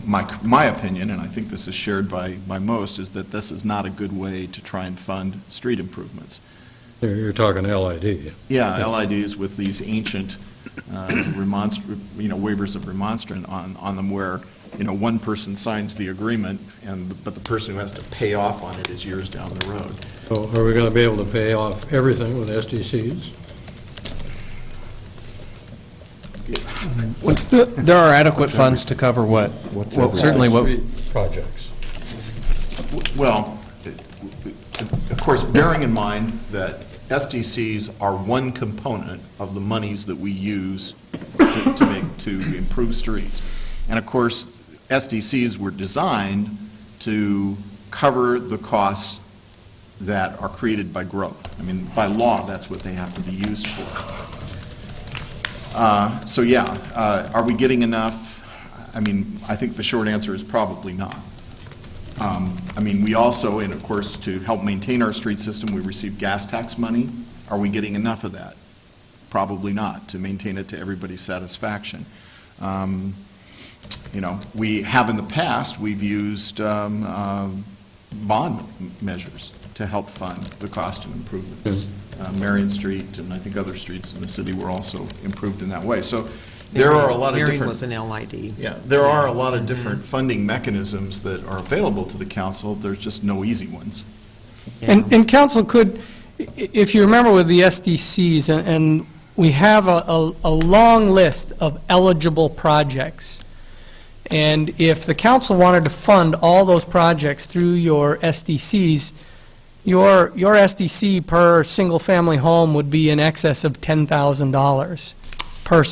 my opinion, and I think this is shared by most, is that this is not a good way to try and fund street improvements. You're talking LID. Yeah, LIDs with these ancient waivers of remonstrance on them where, one person signs the agreement, but the person who has to pay off on it is years down the road. So are we going to be able to pay off everything with SDCs? There are adequate funds to cover what certainly what projects. Well, of course, bearing in mind that SDCs are one component of the monies that we use to improve streets. And of course, SDCs were designed to cover the costs that are created by growth. I mean, by law, that's what they have to be used for. So yeah, are we getting enough? I mean, I think the short answer is probably not. I mean, we also, and of course, to help maintain our street system, we receive gas tax money. Are we getting enough of that? Probably not, to maintain it to everybody's satisfaction. You know, we have in the past, we've used bond measures to help fund the cost of improvements. Marion Street and I think other streets in the city were also improved in that way. So there are a lot of Marion different... was an LID. Yeah, there are a lot of different funding mechanisms that are available to the council. There's just no easy ones. And council could, if you remember with the SDCs, and we have a long list of eligible projects. And if the council wanted to fund all those projects through your SDCs, your SDC per single-family home would be in excess of $10,000 per.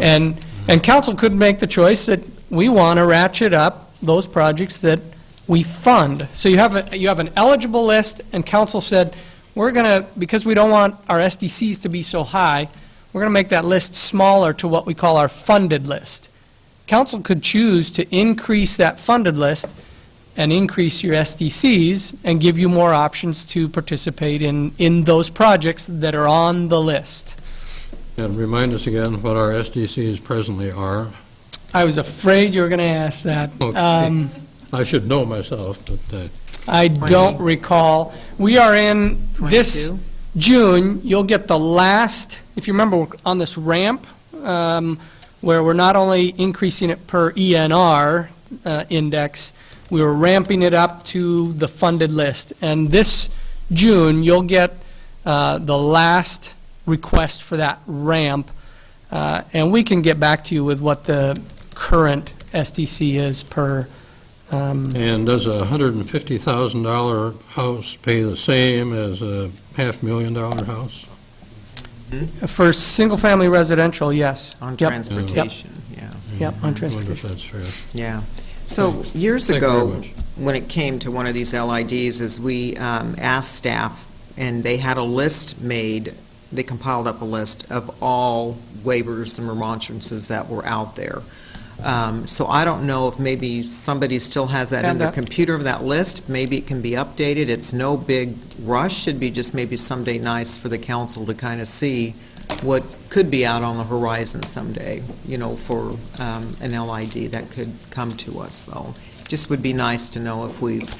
And council could make the choice that we want to ratchet up those projects that we fund. So you have an eligible list, and council said, we're going to, because we don't want our SDCs to be so high, we're going to make that list smaller to what we call our funded list. Council could choose to increase that funded list and increase your SDCs and give you more options to participate in those projects that are on the list. And remind us again what our SDCs presently are. I was afraid you were going to ask that. Okay. I should know myself, but... I don't recall. We are in this June, you'll get the last, if you remember, we're on this ramp, where we're not only increasing it per ENR index, we were ramping it up to the funded list. And this June, you'll get the last request for that ramp, and we can get back to you with what the current SDC is per. And does a $150,000 house pay the same as a $500,000 house? For single-family residential, yes. On Yep. transportation, yeah. Yep, on I wonder transportation. if that's fair. Yeah. So Thanks. years Thank you very ago, much. when it came to one of these LIDs, is we asked staff, and they had a list made, they compiled up a list of all waivers and remonstrances that were out there. So I don't know if maybe somebody still has that in their computer of that list. Maybe it can be updated. It's no big rush. Should be just maybe someday nice for the council to kind of see what could be out on the horizon someday, you know, for an LID that could come to us. So just would be nice to know if we've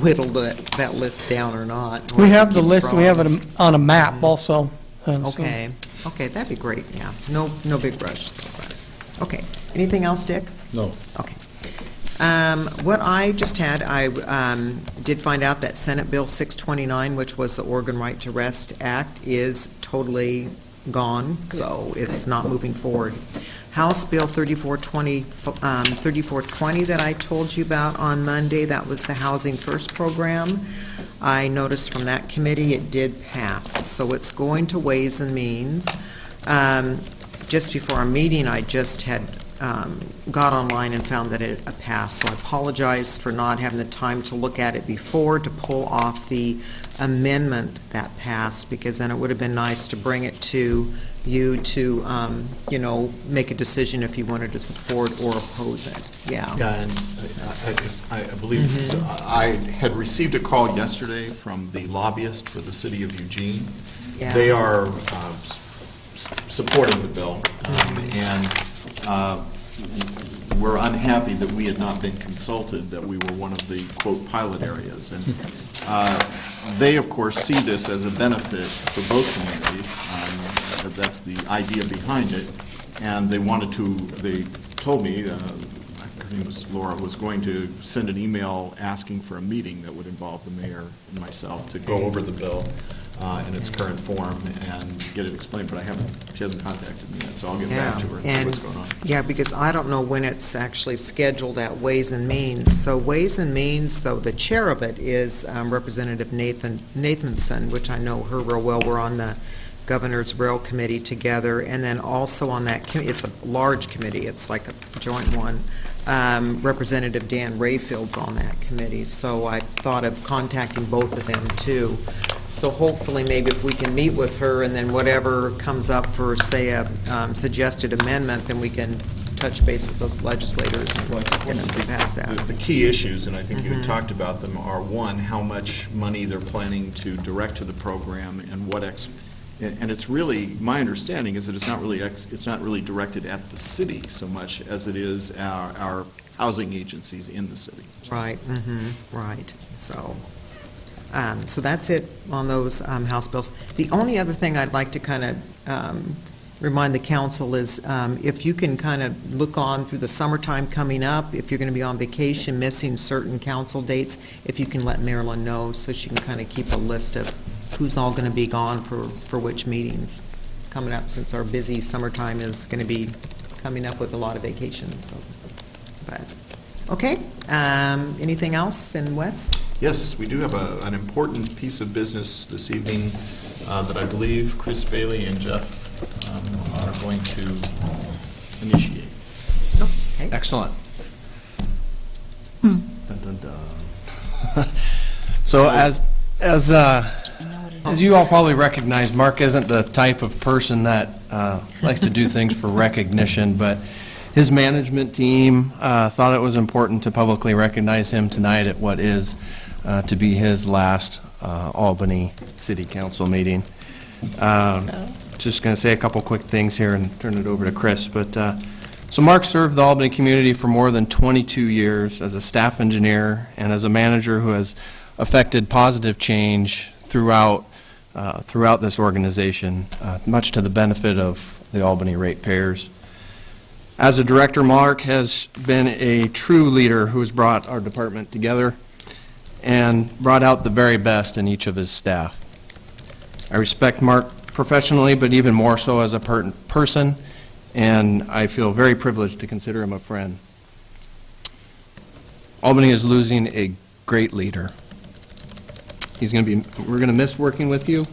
whittled that list down or not. Or We if have the keeps list, we growing. have it on a map also. So- Okay, okay, that'd be great, yeah. No big rush so far. Okay, anything else, Dick? No. Okay. What I just had, I did find out that Senate Bill 629, which was the Oregon Right to Rest Act, is totally gone, so it's not moving forward. House Bill 3420 that I told you about on Monday, that was the Housing First program. I noticed from that committee it did pass, so it's going to Ways and Means. Just before our meeting, I just had got online and found that it passed, so I apologize for not having the time to look at it before to pull off the amendment that passed, because then it would have been nice to bring it to you to, you know, make a decision if you wanted to support or oppose it. Yeah. Yeah, and I believe, I had received a call yesterday from the lobbyist for the city of Eugene. Yeah. They are supporting the bill, and we're unhappy that we had not been consulted, that we were one of the, quote, pilot areas. And they, of course, see this as a benefit for both communities. That's the idea behind it. And they wanted to, they told me, her name was Laura, was going to send an email asking for a meeting that would involve the mayor and myself to go over the bill in its current form and get it explained, but she hasn't contacted me yet, so I'll get back to her and see what's going on. Yeah, because I don't know when it's actually scheduled at Ways and Means. So Ways and Means, though, the chair of it is Representative Nathanson, which I know her real well. We're on the Governor's Rail Committee together, and then also on that committee, it's a large committee, it's like a joint one, Representative Dan Rayfield's on that committee, so I thought of contacting both of them, too. So hopefully, maybe if we can meet with her, and then whatever comes up for, say, a suggested amendment, then we can touch base with those legislators and get them to pass that. The key issues, and I think you had talked about them, are, one, how much money they're planning to direct to the program, and what and it's really, my understanding is that it's not really directed at the city so much as it is our housing agencies in the city. Right, right. So that's it on those House bills. The only other thing I'd like to kind of remind the council is if you can kind of look on through the summertime coming up, if you're going to be on vacation, missing certain council dates, if you can let Marilyn know so she can kind of keep a list of who's all going to be gone for which meetings coming up, since our busy summertime is going to be coming up with a lot of vacations. So, but okay, anything else? And Wes? Yes, we do have an important piece of business this evening that I believe Chris Bailey and Jeff are going to initiate. Okay. Excellent. Dun, dun, dun. So as you all probably recognize, Mark isn't the type of person that likes to do things for recognition, but his management team thought it was important to publicly recognize him tonight at what is to be his last Albany City Council meeting. Just going to say a couple quick things here and turn it over to Chris. But so Mark served the Albany community for more than 22 years as a staff engineer and as a manager who has affected positive change throughout this organization, much to the benefit of the Albany ratepayers. As a director, Mark has been a true leader who has brought our department together and brought out the very best in each of his staff. I respect Mark professionally, but even more so as a person, and I feel very privileged to consider him a friend. Albany is losing a great leader. We're going to miss working with you,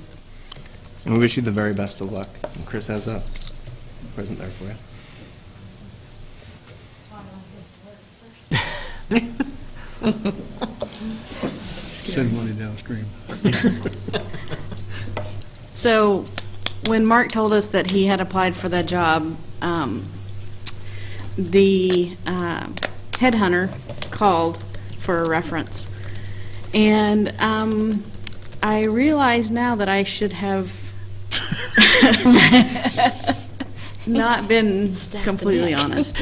and we wish you the very best of luck. And Chris has a present there for you. Send money downstream. So, when Mark told us that he had applied for that job, the headhunter called for a reference. And I realize now that I should have not been completely honest.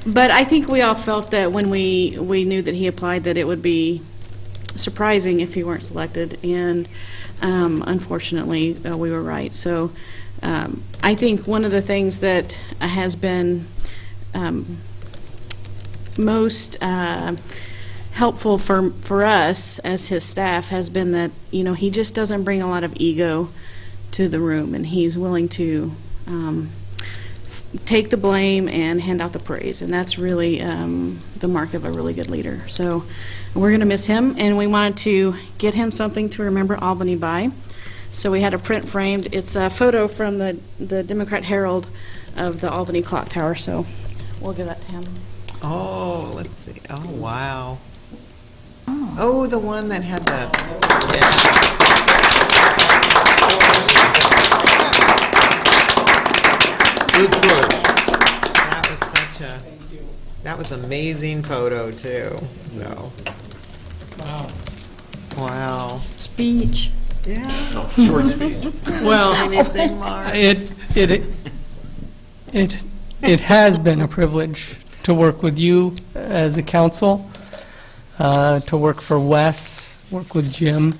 But I think we all felt that when we knew that he applied, that it would be surprising if he weren't selected, and unfortunately, we were right. So I think one of the things that has been most helpful for us as his staff has been that, he just doesn't bring a lot of ego to the room, and he's willing to take the blame and hand out the praise, and that's really the mark of a really good leader. So we're going to miss him, and we wanted to get him something to remember Albany by. So we had a print framed. It's a photo from the Democrat Herald of the Albany Clock Tower, so we'll give that to him. Oh, let's see. Oh, wow. Oh, the one that had the... Good choice. That was amazing photo, too. So. Wow. Speech. Yeah. Oh, short speech. Well, anything, Mark? It has been a privilege to work with you as a council, to work for Wes, work with Jim,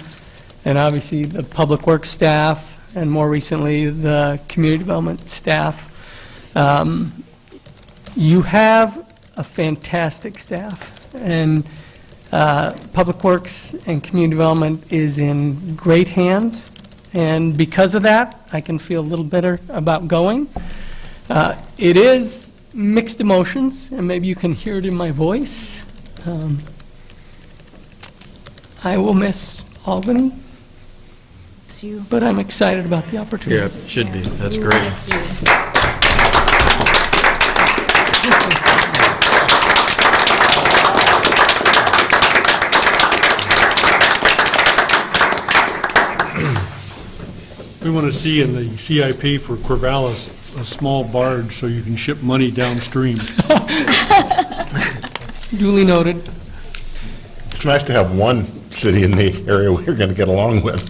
and obviously the public works staff, and more recently the community development staff. You have a fantastic staff, and Public Works and Community Development is in great hands, and because of that, I can feel a little better about going. It is mixed emotions, and maybe you can hear it in my voice. I will miss Albany, but I'm excited about the opportunity. Yeah, it should be. That's great. We want to see in the CIP for Corvallis, a small barge so you can ship money downstream. Duly noted. It's nice to have one city in the area we're going to get along with.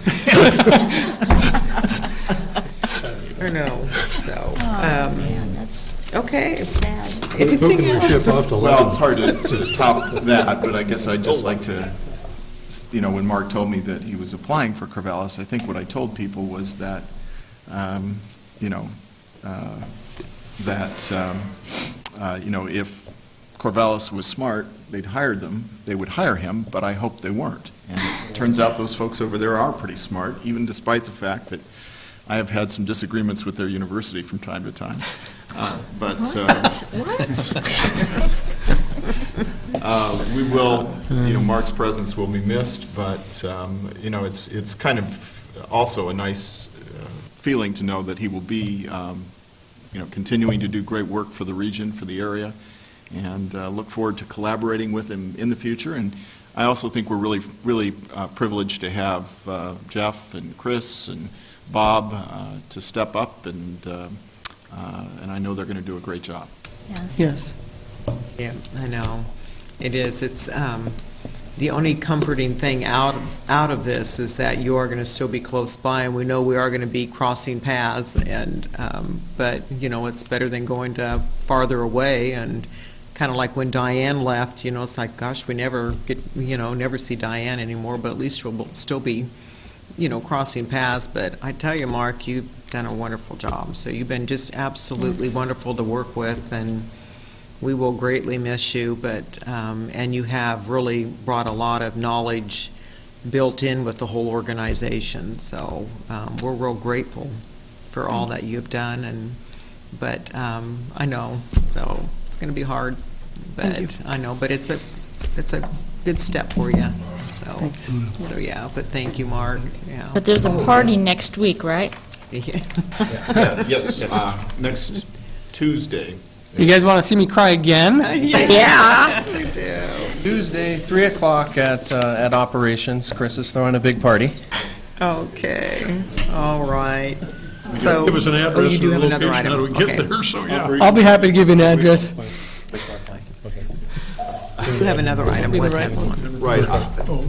I know, so, Man, that's okay. sad. Who Anything can we else? ship off to Well, it's London? hard to top that, but I guess I'd just like to, when Mark told me that he was applying for Corvallis, I think what I told people was that, if Corvallis was smart, they would hire him, but I hope they weren't. And it turns out those folks over there are pretty smart, even despite the fact that I have had some disagreements with their university from time to time. We will, Mark's presence will be missed, but, it's kind of also a nice feeling to know that he will be, continuing to do great work for the region, for the area, and look forward to collaborating with him in the future. And I also think we're really, really privileged to have Jeff and Chris and Bob to step up, and I know they're going to do a great job. Yes. Yeah, I know. It is. It's the only comforting thing out of this is that you are going to still be close by, and we know we are going to be crossing paths. And but it's better than going to farther away. And kind of like when Diane left, it's like, gosh, we never get never see Diane anymore. But at least we'll still be crossing paths. But I tell you, Mark, you've done a wonderful job. So you've been just absolutely wonderful to work with, and we will greatly miss you, but, and you have really brought a lot of knowledge built in with the whole organization, so we're real grateful for all that you've done, but I know, so it's going to be hard, but I know, but it's a good step for you, so yeah, but thank you, Mark. Yeah. But there's a party next week, right? Yeah. Yes, next Tuesday. You guys want to see me cry again? Yeah. We do. Tuesday, 3 o'clock at Operations. Chris is throwing a big party. Okay, all right. So, Give us an address you do and have a another location, how do item. we get Okay. there, so, yeah. I'll be happy to give you an address. You have another item, Be the Wes right has one. one. Right.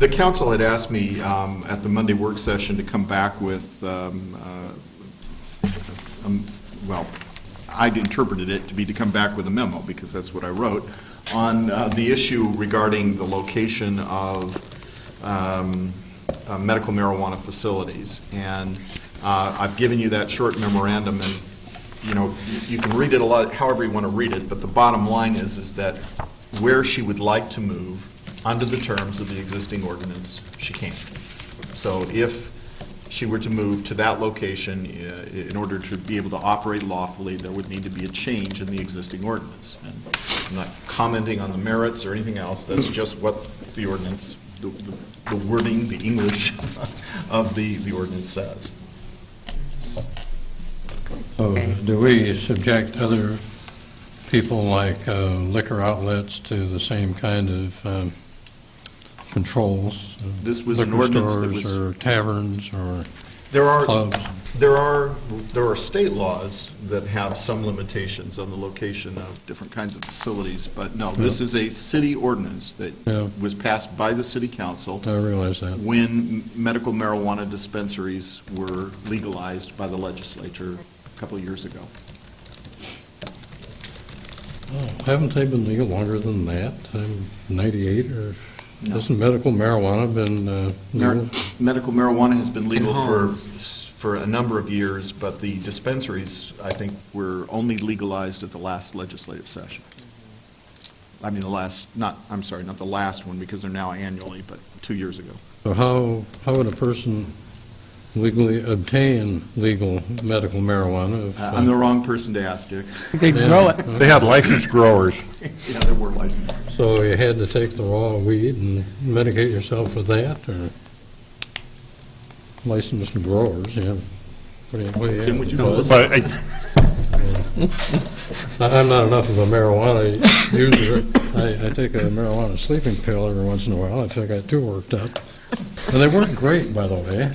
The council had asked me at the Monday work session to come back with, well, I'd interpreted it to be to come back with a memo, because that's what I wrote, on the issue regarding the location of medical marijuana facilities. And I've given you that short memorandum, and, you can read it a lot, however you want to read it, but the bottom line is that where she would like to move, under the terms of the existing ordinance, she can. So if she were to move to that location, in order to be able to operate lawfully, there would need to be a change in the existing ordinance. And I'm not commenting on the merits or anything else, that's just what the ordinance, the wording, the English of the ordinance says. So do we subject other people like liquor outlets to the same kind of controls? This was an ordinance that was- Liquor stores or taverns or There are, clubs? there are state laws that have some limitations on the location of different kinds of facilities, but no, this is a city ordinance that was passed by the city council. I realize that. When medical marijuana dispensaries were legalized by the legislature a couple of years ago. Oh, haven't they been legal longer than that? 98 or? Hasn't medical marijuana been legal? Medical marijuana has been legal for a number of years, but the dispensaries, I think, were only legalized at the last legislative session. I mean, not the last one, because they're now annually, but 2 years ago. So how would a person legally obtain legal medical marijuana? If, I'm the wrong person to ask, Dick. They grow it. They had licensed growers. Yeah, there were licensed. So you had to take the raw weed and medicate yourself with that, or licensed growers, yeah. What do you Jim, would you know have? this? But I'm not enough of a marijuana user. I take a marijuana sleeping pill every once in a while. I think I got too worked up. And they work great, by the way.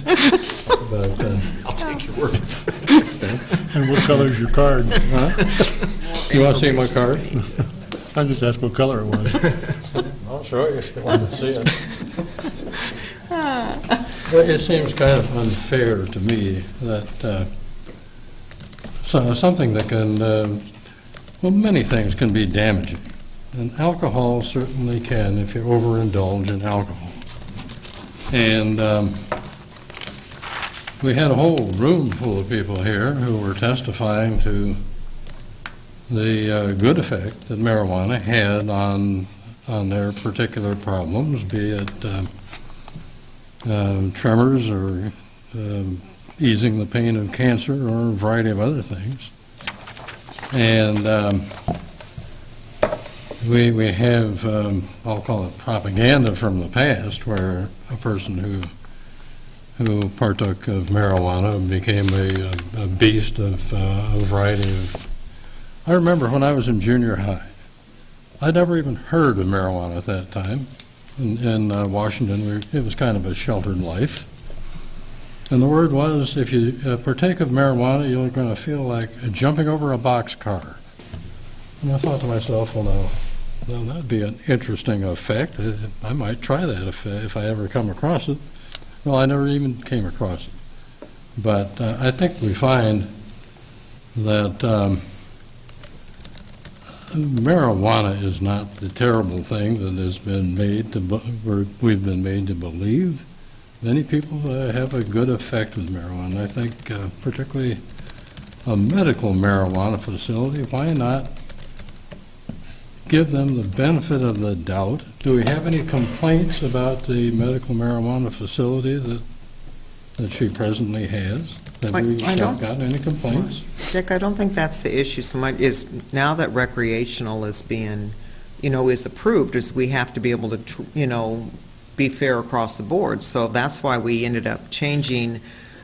But, I'll take your word. And what color's your card? You want to see my card? I just asked what color it was. I'll show you if you want to see it. Well, it seems kind of unfair to me that something that can, well, many things can be damaging. And alcohol certainly can if you overindulge in alcohol. And we had a whole room full of people here who were testifying to the good effect that marijuana had on their particular problems, be it tremors or easing the pain of cancer or a variety of other things. And we have, I'll call it propaganda from the past, where a person who partook of marijuana became a beast of a variety of. I remember when I was in junior high, I'd never even heard of marijuana at that time. In Washington, it was kind of a sheltered life. And the word was, if you partake of marijuana, you're going to feel like jumping over a boxcar. And I thought to myself, well, that'd be an interesting effect. I might try that if I ever come across it. Well, I never even came across it. But I think we find that marijuana is not the terrible thing that has been made we've been made to believe. Many people have a good effect with marijuana. I think particularly a medical marijuana facility, why not give them the benefit of the doubt? Do we have any complaints about the medical marijuana facility that she presently has? Have we gotten any complaints? Dick, I don't think that's the issue so much, is now that recreational is being, is approved, is we have to be able to, be fair across the board. So that's why we ended up changing,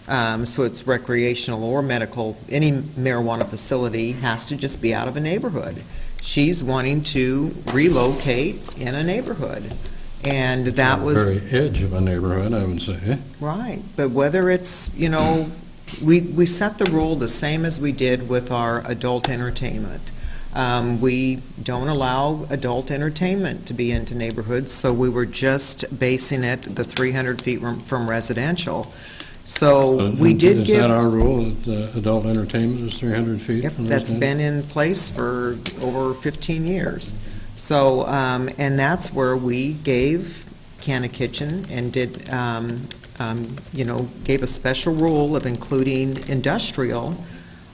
so it's recreational or medical. Any marijuana facility has to just be out of a neighborhood. She's wanting to relocate in a neighborhood. And that was... very edge of a neighborhood, I would say. Right. But whether it's, we set the rule the same as we did with our adult entertainment. We don't allow adult entertainment to be into neighborhoods, so we were just basing it the 300 feet from residential. So we did give... Is that our rule, that adult entertainment is 300 feet Yep, from that's residential? been in place for over 15 years. So, and that's where we gave Canna Kitchen and did, gave a special rule of including industrial,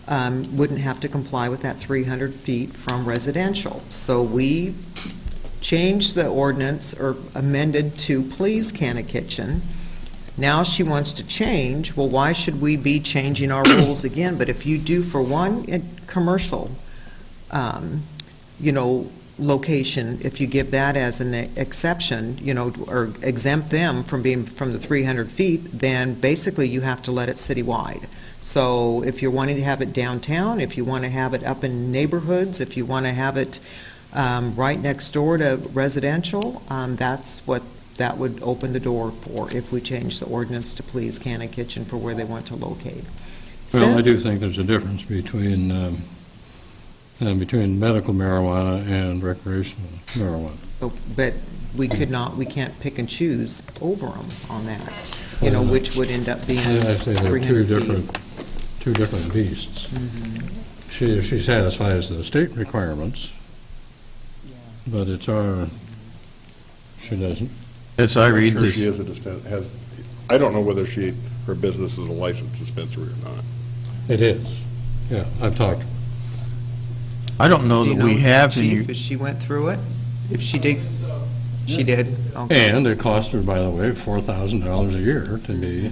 wouldn't have to comply with that 300 feet from residential. So we changed the ordinance, or amended to please Canna Kitchen. Now she wants to change. Well, why should we be changing our rules again? But if you do for one commercial, location, if you give that as an exception, or exempt them from being from the 300 feet, then basically you have to let it citywide. So if you're wanting to have it downtown, if you want to have it up in neighborhoods, if you want to have it right next door to residential, that's what that would open the door for if we change the ordinance to please Canna Kitchen for where they want to locate. Well, I do think there's a difference between medical marijuana and recreational marijuana. But we can't pick and choose over them on that, which would end up being 300 I say they're two different beasts. Mm-hmm. She satisfies the state requirements, but it's she doesn't. As I read this. She is I don't know whether her business is a licensed dispensary or not. It is. Yeah, I've talked to her. I don't know that we have Chief, if she went through it? If she did? She did? Okay. And it cost her, by the way, $4,000 a year to be,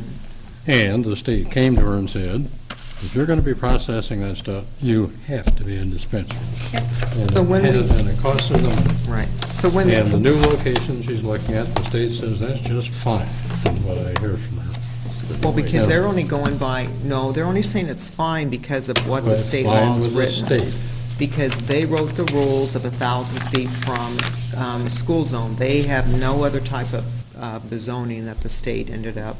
and the state came to her and said, if you're going to be processing that stuff, you have to be in dispensary. And it costs her the money. Right. And the new location she's looking at, the state says that's just fine, from what I hear from her. Well, because they're only going by, no, they're only saying it's fine because of what the state law has written. Because they wrote the rules of 1,000 feet from school zone. They have no other type of the zoning that the state ended up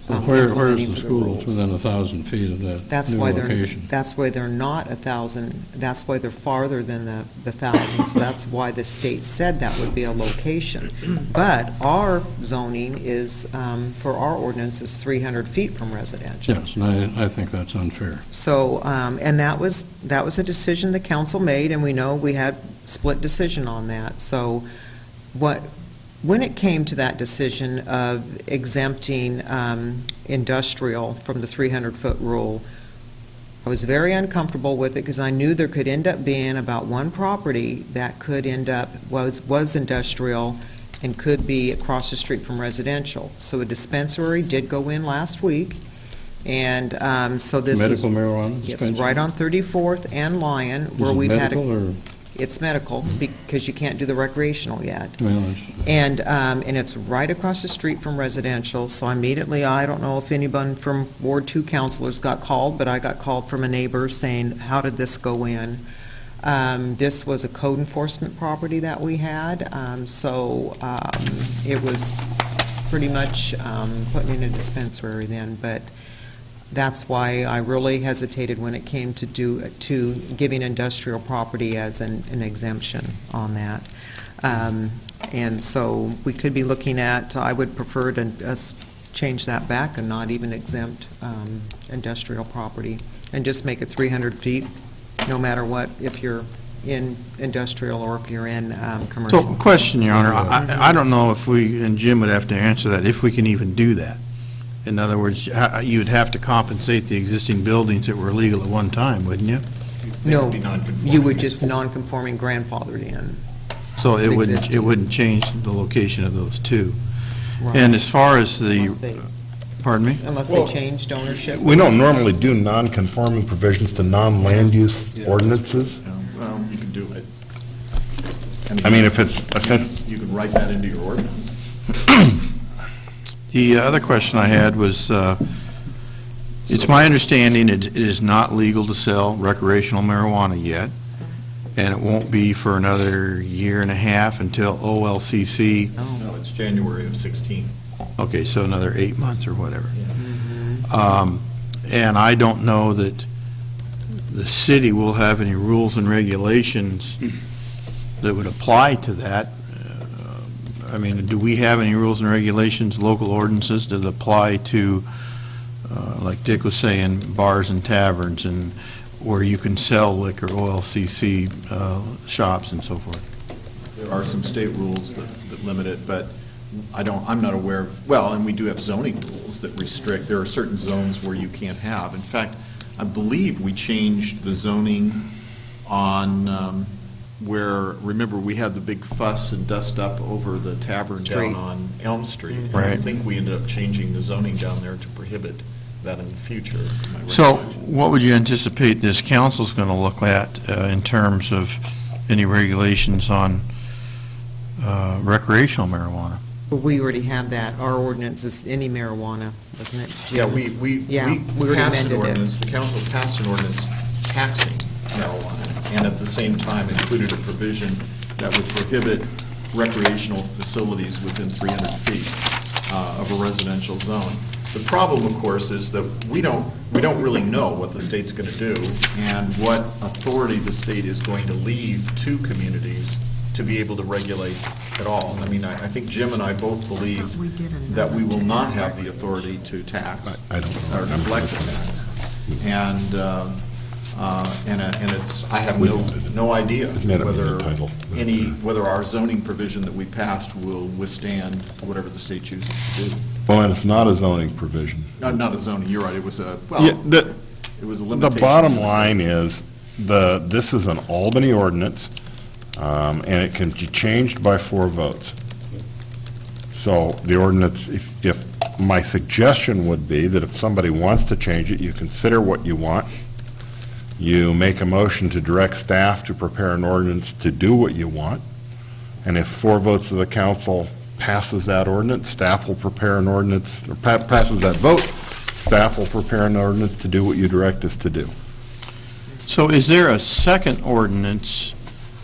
Where's implementing the for schools rules. within 1,000 feet of that new location? That's why they're not 1,000, that's why they're farther than the 1,000, so that's why the state said that would be a location. But our zoning is, for our ordinance, is 300 feet from residential. Yes, and I think that's unfair. So, and that was a decision the council made, and we know we had split decision on that. So when it came to that decision of exempting industrial from the 300-foot rule, I was very uncomfortable with it because I knew there could end up being about one property that could end up, was industrial and could be across the street from residential. So a dispensary did go in last week, and so this is... Medical marijuana dispensary? Yes, right on 34th and Lyon, where we've had... Is it medical or...? It's medical, because you can't do the recreational yet. Well, And it's right across the street from residential, so immediately, I don't know if anyone from Ward 2 councilors got called, but I got called from a neighbor saying, how did this go in? This was a code enforcement property that we had, so it was pretty much putting in a dispensary then, but that's why I really hesitated when it came to giving industrial property as an exemption on that. And so we could be looking at, I would prefer to us change that back and not even exempt industrial property, and just make it 300 feet, no matter what, if you're in industrial or if you're in commercial. So, question, Your Honor, I don't know if we, and Jim would have to answer that, if we can even do that. In other words, you'd have to compensate the existing buildings that were illegal at one time, wouldn't you? No, you would just non-conforming grandfathered in. So it wouldn't change the location of those two. Right. And as far as pardon me? Unless they changed ownership. We don't normally do non-conforming provisions to non-land use ordinances. Well, you can do it. I mean, if it's... You can write that into your ordinance. The other question I had was, it's my understanding it is not legal to sell recreational marijuana yet, and it won't be for another year and a half until OLCC. No, it's January of 16. Okay, so another 8 months or whatever. And I don't know that the city will have any rules and regulations that would apply to that. I mean, do we have any rules and regulations, local ordinances that apply to, like Dick was saying, bars and taverns, and where you can sell liquor, OLCC shops and so forth? There are some state rules that limit it, but I'm not aware of, well, and we do have zoning rules that restrict, there are certain zones where you can't have. In fact, I believe we changed the zoning on where, remember, we had the big fuss and dust up over the tavern down on Elm Street. And I think we ended up changing the zoning down there to prohibit that in the future. So what would you anticipate this council's going to look at in terms of any regulations on recreational marijuana? Well, we already have that. Our ordinance is any marijuana, isn't it, Jim? Yeah, we already passed an amended it. ordinance, the council passed an ordinance taxing marijuana, and at the same time included a provision that would prohibit recreational facilities within 300 feet of a residential zone. The problem, of course, is that we don't really know what the state's going to do and what authority the state is going to leave to communities to be able to regulate at all. I mean, I think Jim and I both believe that we will not have the authority to tax or neglect the tax. And it's, I have no idea whether our zoning provision that we passed will withstand whatever the state chooses to do. Well, and it's not a zoning provision. Not a zoning, you're right, it was a, it was a limitation. The bottom line is, this is an Albany ordinance, and it can be changed by 4 votes. So the ordinance, if my suggestion would be that if somebody wants to change it, you consider what you want. You make a motion to direct staff to prepare an ordinance to do what you want. And if 4 votes of the council passes that ordinance, staff will prepare an ordinance, or passes that vote, staff will prepare an ordinance to do what you direct us to do. So is there a second ordinance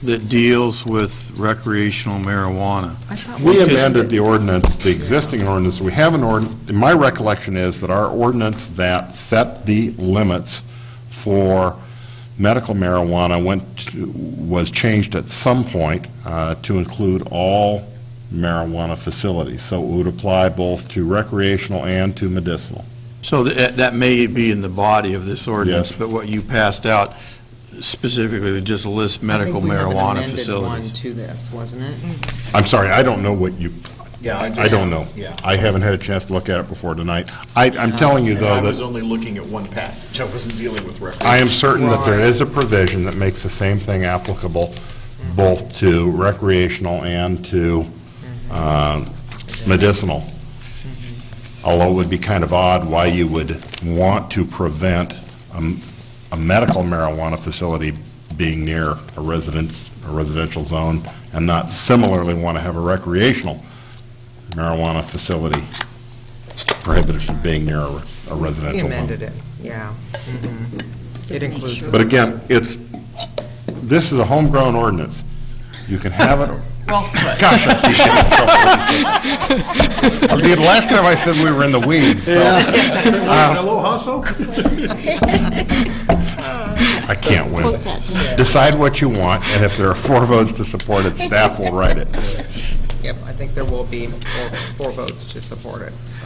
that deals with recreational marijuana? We amended the ordinance, the existing ordinance. We have an ordinance, my recollection is that our ordinance that set the limits for medical marijuana was changed at some point to include all marijuana facilities. So it would apply both to recreational and to medicinal. So that may be in the body of this ordinance, Yes. but what you passed out specifically just lists medical marijuana I think we have an amended one facilities. to this, wasn't it? I'm sorry, I don't know what you, Yeah, I don't know. Yeah. I haven't had a chance to look at it before tonight. I'm telling you, And though, I was that only looking at one passage. I wasn't dealing with reference. I am certain that there is a provision that makes the same thing applicable both to recreational and to medicinal. Although it would be kind of odd why you would want to prevent a medical marijuana facility being near a residential zone, and not similarly want to have a recreational marijuana facility prohibited from being near a We residential zone. amended it, yeah. It includes. But again, this is a homegrown ordinance. You can have it. Well, Gosh, I keep getting in trouble. The last time I said we were in the weeds, so. Hello, Hasso? I can't win. Decide what you want, and if there are 4 votes to support it, staff will write it. Yep, I think there will be four votes to support it, so,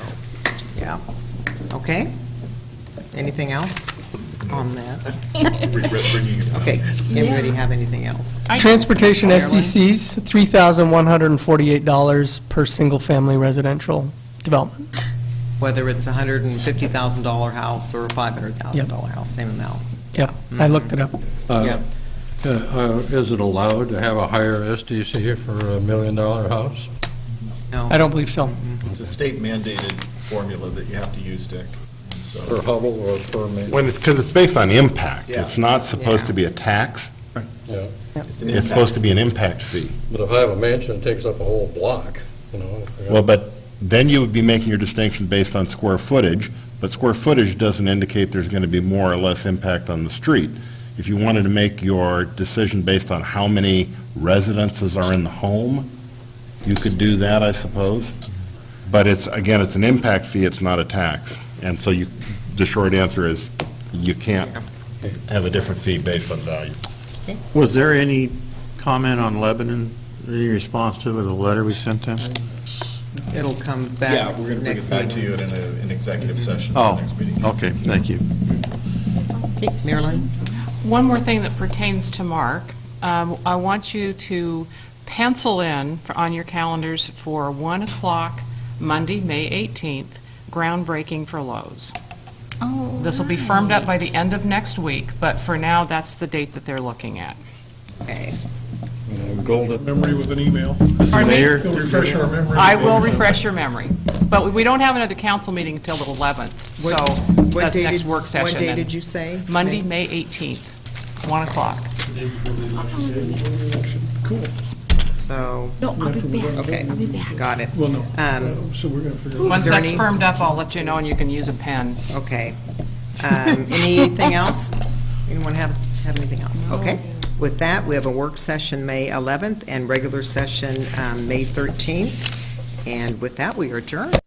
yeah. Okay? Anything else on that? Regret bringing it up. Okay, anybody have anything else? Transportation Marilyn? SDCs, $3,148 per single-family residential development. Whether it's a $150,000 house or a $500,000 house, same amount. Yep, I looked it up. Yep. Is it allowed to have a higher SDC for $1 million house? No. I don't believe so. It's a state mandated formula that you have to use, Dick. So Per Hubble or per man? Because it's based on impact. Yeah. It's not supposed to Yeah. be a tax. Yeah. It's supposed to be an impact fee. But if I have a mansion, it takes up a whole block, you know. if I got- Well, but then you would be making your distinction based on square footage, but square footage doesn't indicate there's going to be more or less impact on the street. If you wanted to make your decision based on how many residences are in the home, you could do that, I suppose. But again, it's an impact fee, it's not a tax. And so the short answer is, you can't have a different fee based on value. Was there any comment on Lebanon, any response to the letter we sent them? It'll come back Yeah, we're going to bring it next back to meeting. you at an executive session for Oh, the next meeting. okay, thank you. Okay, Marilyn? One more thing that pertains to Mark. I want you to pencil in on your calendars for 1 o'clock Monday, May 18th, groundbreaking for Lowe's. Oh, This will be firmed up by the end of next week, but for now, that's the date that they're looking at. Okay. Golden. Memory with an email. Pardon me? Mayor? You'll refresh our memory. I will refresh your memory. But we don't have another council meeting until the 11th, so What that's day next did- work session. What day then. did you say? Monday, May 18th, 1 o'clock. Cool. So, No, I'll be back. okay, I'll be back. got it. Well, no. Um, So we're going to figure out. Once there that's any- firmed up, I'll let you know, and you can use a pen. Okay. Anything else? Anyone have anything else? Okay. With that, we have a work session May 11th and regular session May 13th. And with that, we are adjourned.